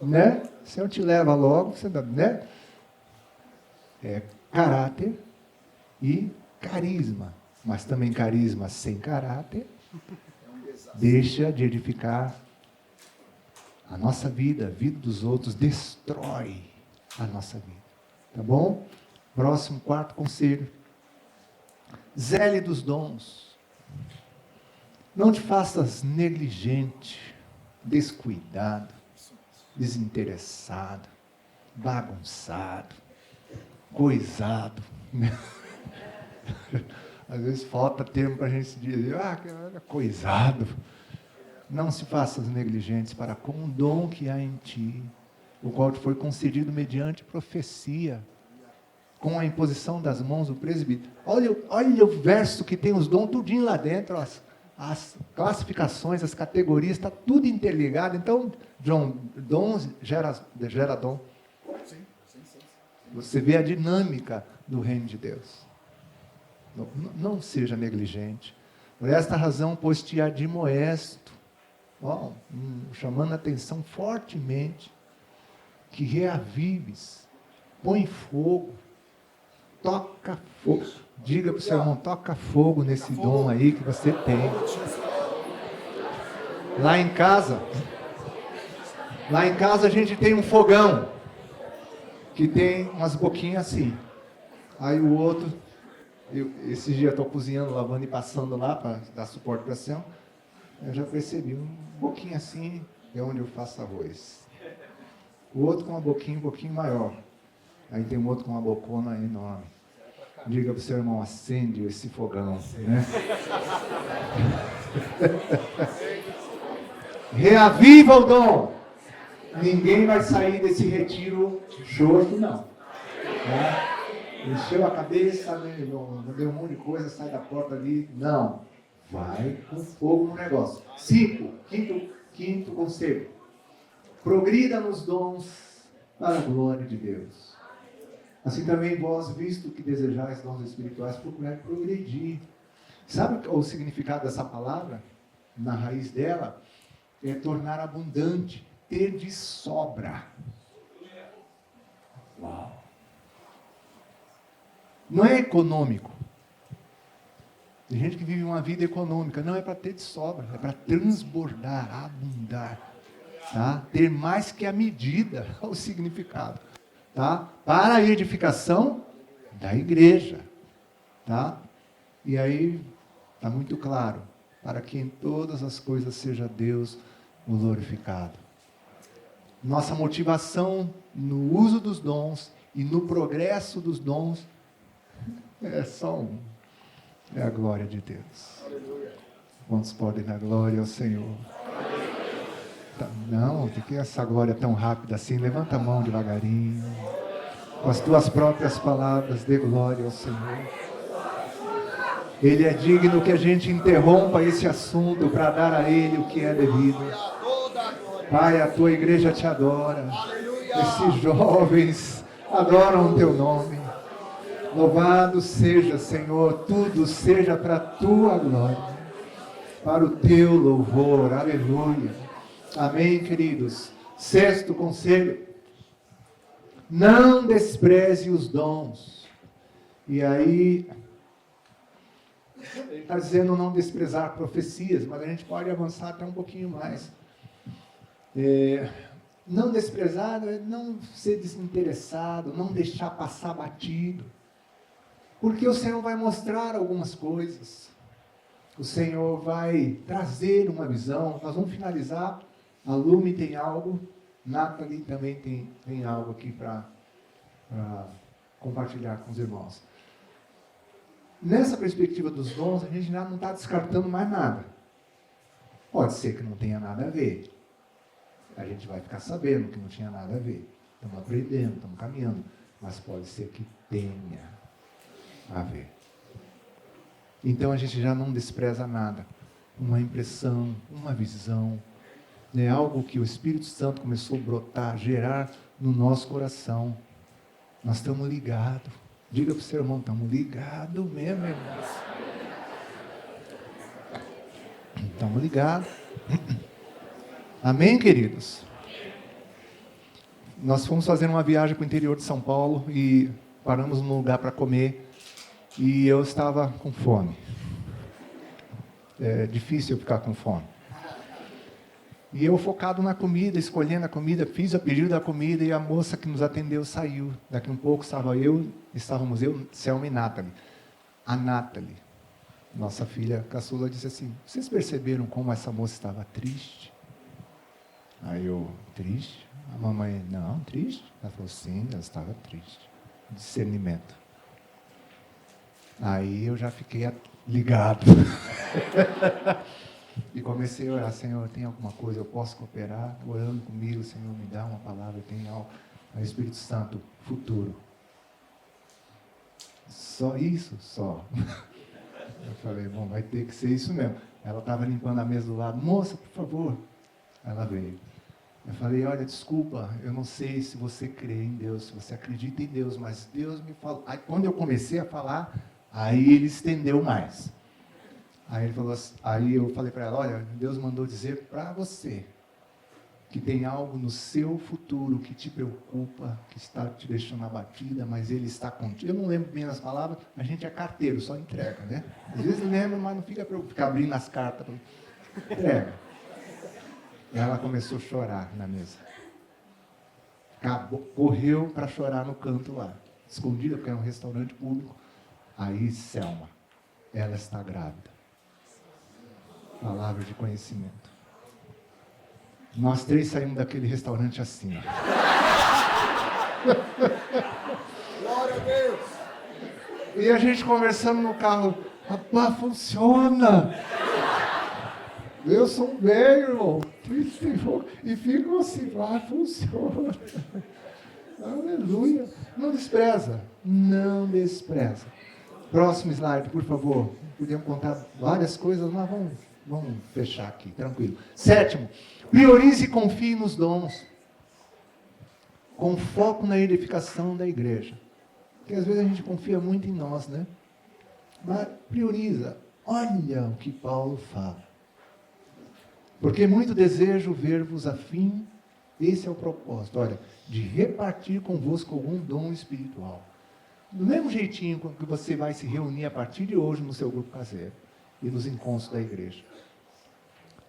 Né? O Senhor te leva logo, você, né? É caráter e carisma. Mas também carisma sem caráter deixa de edificar a nossa vida, a vida dos outros, destrói a nossa vida. Tá bom? Próximo, quarto conselho. Zele dos dons. Não te faças negligente, descuidado, desinteressado, bagunçado, coisado. Às vezes falta termo para a gente dizer, coisado. Não se faças negligentes para com o dom que há em ti, o qual te foi concedido mediante profecia, com a imposição das mãos do presbítero. Olha o verso que tem os dons tudinho lá dentro, as classificações, as categorias, está tudo interligado. Então, John, dons gera dom. Você vê a dinâmica do reino de Deus. Não seja negligente. Por esta razão, pois te admoesto, chamando a atenção fortemente, que reavives, põe fogo, toca fogo. Diga para o seu irmão, toca fogo nesse dom aí que você tem. Lá em casa a gente tem um fogão, que tem umas boquinhas assim. Aí o outro, esse dia eu estou cozinhando, lavando e passando lá para dar suporte para a céu. Eu já percebi, um boquinho assim é onde eu faço arroz. O outro com uma boquinha um pouquinho maior. Aí tem um outro com uma bocona enorme. Diga para o seu irmão, acende esse fogão. Né? Reaviva o dom. Ninguém vai sair desse retiro xoxo, não. Tá? Encheu a cabeça, não deu um monte de coisa, sai da porta ali. Não. Vai com fogo no negócio. 5. Quinto conselho. Progrida nos dons para a glória de Deus. Assim também vós, visto que desejais dons espirituais, procurai progredir. Sabe o significado dessa palavra? Na raiz dela, é tornar abundante, ter de sobra. Uau! Não é econômico. Tem gente que vive uma vida econômica. Não é para ter de sobra, é para transbordar, abundar. Tá? Ter mais que a medida, o significado. Tá? Para a edificação da igreja. Tá? E aí, está muito claro. Para que em todas as coisas seja Deus glorificado. Nossa motivação no uso dos dons e no progresso dos dons é só um. É a glória de Deus. Quantos podem dar glória ao Senhor? Não, tem que essa glória tão rápida assim. Levanta a mão devagarinho. Com as tuas próprias palavras, dê glória ao Senhor. Ele é digno que a gente interrompa esse assunto para dar a Ele o que é devido. Pai, a tua igreja te adora. Esses jovens adoram o teu nome. Louvado seja, Senhor, tudo seja para a tua glória, para o teu louvor. Aleluia. Amém, queridos. 6º conselho. Não despreze os dons. E aí, ele está dizendo não desprezar profecias, mas a gente pode avançar até um pouquinho mais. Não desprezar é não ser desinteressado, não deixar passar batido. Porque o Senhor vai mostrar algumas coisas. O Senhor vai trazer uma visão. Nós vamos finalizar. A Lume tem algo. Nathalie também tem algo aqui para compartilhar com os irmãos. Nessa perspectiva dos dons, a gente já não está descartando mais nada. Pode ser que não tenha nada a ver. A gente vai ficar sabendo que não tinha nada a ver. Estamos aprendendo, estamos caminhando. Mas pode ser que tenha a ver. Então a gente já não despreza nada. Uma impressão, uma visão, né? Algo que o Espírito Santo começou a brotar, gerar no nosso coração. Nós estamos ligados. Diga para o seu irmão, estamos ligados mesmo, irmãos. Estamos ligados. Amém, queridos? Nós fomos fazer uma viagem para o interior de São Paulo e paramos num lugar para comer. E eu estava com fome. É difícil eu ficar com fome. E eu focado na comida, escolhendo a comida, fiz o pedido da comida e a moça que nos atendeu saiu. Daqui um pouco estávamos eu, Selma e Nathalie. A Nathalie, nossa filha caçula, disse assim: vocês perceberam como essa moça estava triste? Aí eu, triste? A mamãe, não, triste? Ela falou, sim, ela estava triste. Discernimento. Aí eu já fiquei ligado. E comecei a orar, Senhor, tem alguma coisa, eu posso cooperar? Orando comigo, Senhor, me dá uma palavra, tem algo. Aí Espírito Santo, futuro. Só isso? Só. Eu falei, bom, vai ter que ser isso mesmo. Ela estava limpando a mesa do lado, moça, por favor. Ela veio. Eu falei, olha, desculpa, eu não sei se você crê em Deus, se você acredita em Deus, mas Deus me falou. Aí quando eu comecei a falar, aí ele estendeu mais. Aí, ele falou assim, aí eu falei para ela, olha, Deus mandou dizer para você que tem algo no seu futuro que te preocupa, que está te deixando abatida, mas Ele está contigo. Eu não lembro bem as palavras, a gente é carteiro, só entrega, né? Às vezes lembra, mas não fica preocupado, fica abrindo as cartas. Entrega. E ela começou a chorar na mesa. Correu para chorar no canto lá, escondida, porque era um restaurante público. Aí, Selma, ela está grávida. Palavra de conhecimento. Nós três saímos daquele restaurante assim. Glória a Deus. E a gente conversando no carro. Rapaz, funciona. Eu sou um velho, irmão. E ficam assim, funciona. Aleluia. Não despreza. Não despreza. Próximo slide, por favor. Podemos contar várias coisas, mas vamos fechar aqui, tranquilo. 7º, priorize e confie nos dons, com foco na edificação da igreja. Porque às vezes a gente confia muito em nós, né? Mas prioriza. Olha o que Paulo fala. Porque muito desejo ver-vos a fim, esse é o propósito, olha, de repartir convosco algum dom espiritual. Do mesmo jeitinho que você vai se reunir a partir de hoje no seu grupo caseiro e nos encontros da igreja.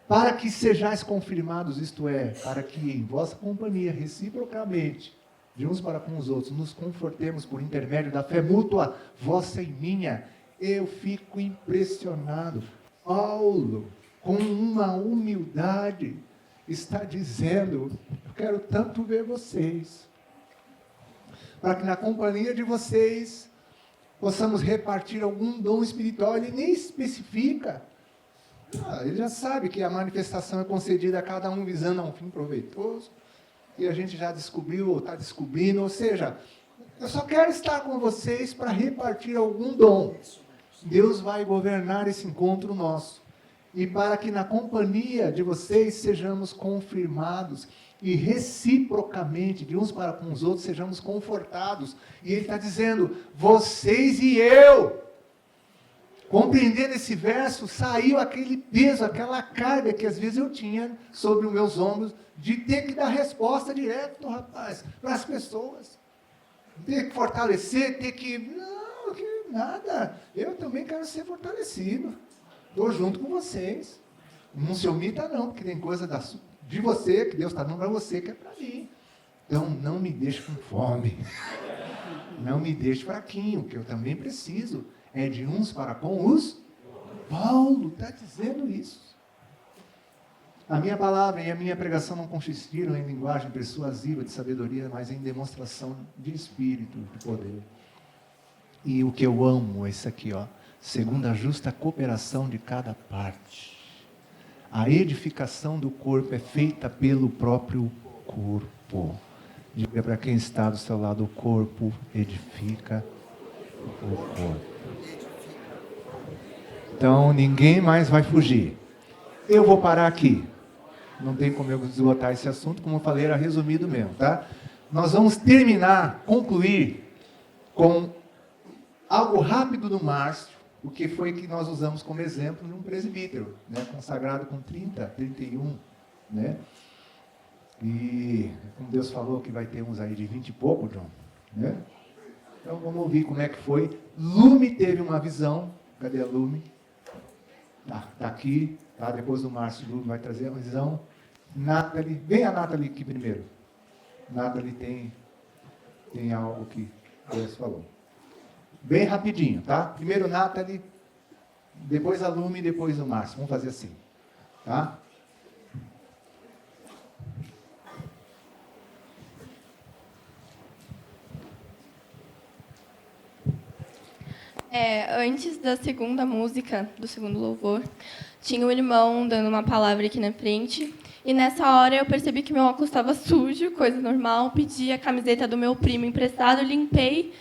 Para que sejais confirmados, isto é, para que em vossa companhia, reciprocamente, de uns para com os outros, nos confortemos por intermédio da fé mútua, vossa e minha. Eu fico impressionado. Paulo, com uma humildade, está dizendo, eu quero tanto ver vocês, para que na companhia de vocês possamos repartir algum dom espiritual. Ele nem especifica. Ele já sabe que a manifestação é concedida a cada um visando a um fim proveitoso, e a gente já descobriu ou está descobrindo, ou seja, eu só quero estar com vocês para repartir algum dom. Deus vai governar esse encontro nosso, e para que na companhia de vocês sejamos confirmados, e reciprocamente, de uns para com os outros, sejamos confortados. E ele está dizendo, vocês e eu. Compreendendo esse verso, saiu aquele peso, aquela carga que às vezes eu tinha sobre os meus ombros, de ter que dar resposta direto, rapaz, para as pessoas. Ter que fortalecer, ter que... Não, que nada. Eu também quero ser fortalecido. Estou junto com vocês. Não se omita não, porque tem coisa de você, que Deus está dando para você, que é para mim. Então, não me deixe com fome. Não me deixe fraquinho, que eu também preciso. É de uns para com os... Paulo está dizendo isso. A minha palavra e a minha pregação não consistiram em linguagem persuasiva de sabedoria, mas em demonstração de espírito, de poder. E o que eu amo é isso aqui, ó. Segundo a justa cooperação de cada parte. A edificação do corpo é feita pelo próprio corpo. Diga para quem está do seu lado, o corpo edifica o corpo. Então, ninguém mais vai fugir. Eu vou parar aqui. Não tem como eu esgotar esse assunto, como eu falei, era resumido mesmo, tá? Nós vamos terminar, concluir com algo rápido do Márcio, o que foi que nós usamos como exemplo num presbítero, né, consagrado com 30, 31, né? E como Deus falou que vai ter uns aí de 20 e pouco, John, né? Então vamos ouvir como é que foi. Lume teve uma visão. Cadê a Lume? Tá aqui, tá? Depois do Márcio, Lume vai trazer uma visão. Nathalie, vem a Nathalie aqui primeiro. Nathalie tem algo que Deus falou. Bem rapidinho, tá? Primeiro Nathalie, depois a Lume, depois o Márcio. Vamos fazer assim, tá? Antes da segunda música, do segundo louvor, tinha um irmão dando uma palavra aqui na frente, e nessa hora eu percebi que meu óculos estava sujo, coisa normal, pedi a camiseta do meu primo emprestado, limpei,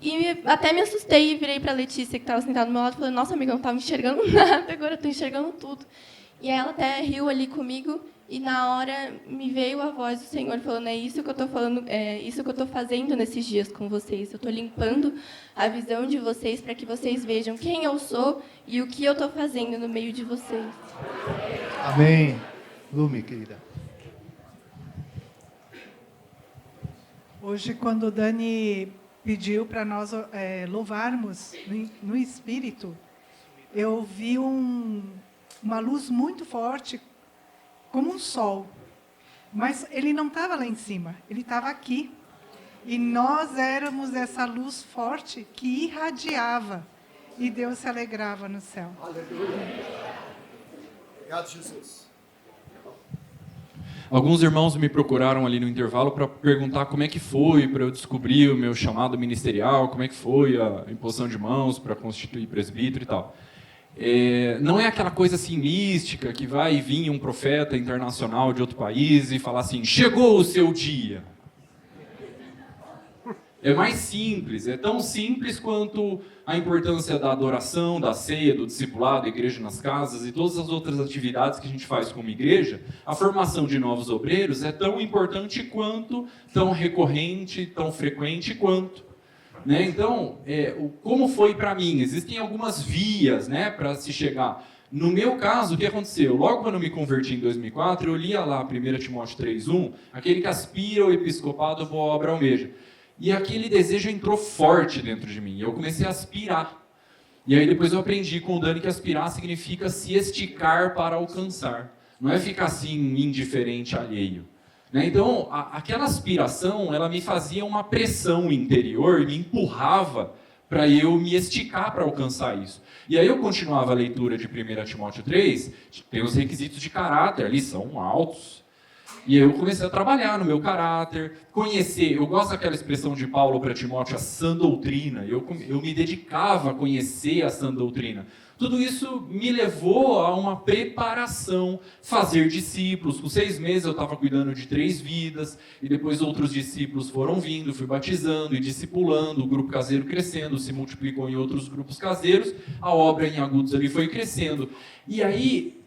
e até me assustei e virei para a Letícia, que estava sentada do meu lado, e falei, nossa, amiga, eu não estava enxergando nada, agora eu estou enxergando tudo. E ela até riu ali comigo, e na hora me veio a voz do Senhor falando, é isso que eu estou falando, é isso que eu estou fazendo nesses dias com vocês. Eu estou limpando a visão de vocês para que vocês vejam quem eu sou e o que eu estou fazendo no meio de vocês. Amém. Lume, querida. Hoje, quando o Dani pediu para nós louvarmos no Espírito, eu vi uma luz muito forte, como um sol. Mas ele não estava lá em cima, ele estava aqui. E nós éramos essa luz forte que irradiava. E Deus se alegrava no céu. Aleluia. Obrigado, Jesus. Alguns irmãos me procuraram ali no intervalo para perguntar como é que foi para eu descobrir o meu chamado ministerial, como é que foi a imposição de mãos para constituir presbítero e tal. não é aquela coisa assim mística que vai vir um profeta internacional de outro país e falar assim, chegou o seu dia. É mais simples, é tão simples quanto a importância da adoração, da ceia, do discipulado, da igreja nas casas e todas as outras atividades que a gente faz como igreja. A formação de novos obreiros é tão importante quanto, tão recorrente, tão frequente quanto. Né? Então, como foi para mim? Existem algumas vias, né, para se chegar. No meu caso, o que aconteceu? Logo quando eu me converti em 2004, eu lia lá 1 Timóteo 3:1, aquele que aspira ao episcopado, boa obra almeja. E aquele desejo entrou forte dentro de mim. Eu comecei a aspirar. E aí depois eu aprendi com o Dani que aspirar significa se esticar para alcançar. Não é ficar assim indiferente, alheio. Né? Então, aquela aspiração, ela me fazia uma pressão interior, me empurrava para eu me esticar para alcançar isso. E aí eu continuava a leitura de 1 Timóteo 3, tem os requisitos de caráter ali, são altos. E aí eu comecei a trabalhar no meu caráter, conhecer, eu gosto daquela expressão de Paulo para Timóteo, a sã doutrina, eu me dedicava a conhecer a sã doutrina. Tudo isso me levou a uma preparação, fazer discípulos. Com 6 meses eu estava cuidando de 3 vidas, e depois outros discípulos foram vindo, fui batizando e discipulando, o grupo caseiro crescendo, se multiplicou em outros grupos caseiros, a obra em Agudos ali foi crescendo. E aí,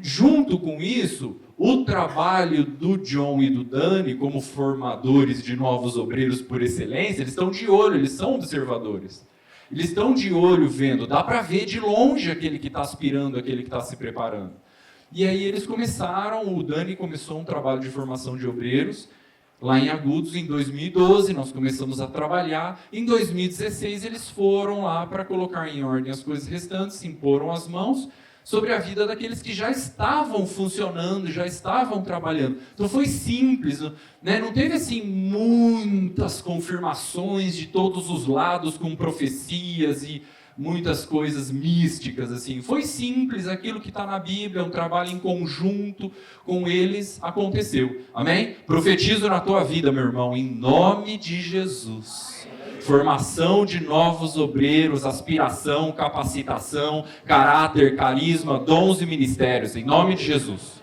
junto com isso, o trabalho do John e do Dani, como formadores de novos obreiros por excelência, eles estão de olho, eles são observadores. Eles estão de olho vendo, dá para ver de longe aquele que está aspirando, aquele que está se preparando. E aí eles começaram, o Dani começou um trabalho de formação de obreiros, lá em Agudos, em 2012, nós começamos a trabalhar. Em 2016 eles foram lá para colocar em ordem as coisas restantes, se imporam as mãos sobre a vida daqueles que já estavam funcionando, já estavam trabalhando. Então foi simples, né? Não teve assim muitas confirmações de todos os lados com profecias e muitas coisas místicas assim. Foi simples, aquilo que está na Bíblia, um trabalho em conjunto com eles aconteceu. Amém? Profetizo na tua vida, meu irmão, em nome de Jesus. Formação de novos obreiros, aspiração, capacitação, caráter, carisma, dons e ministérios, em nome de Jesus.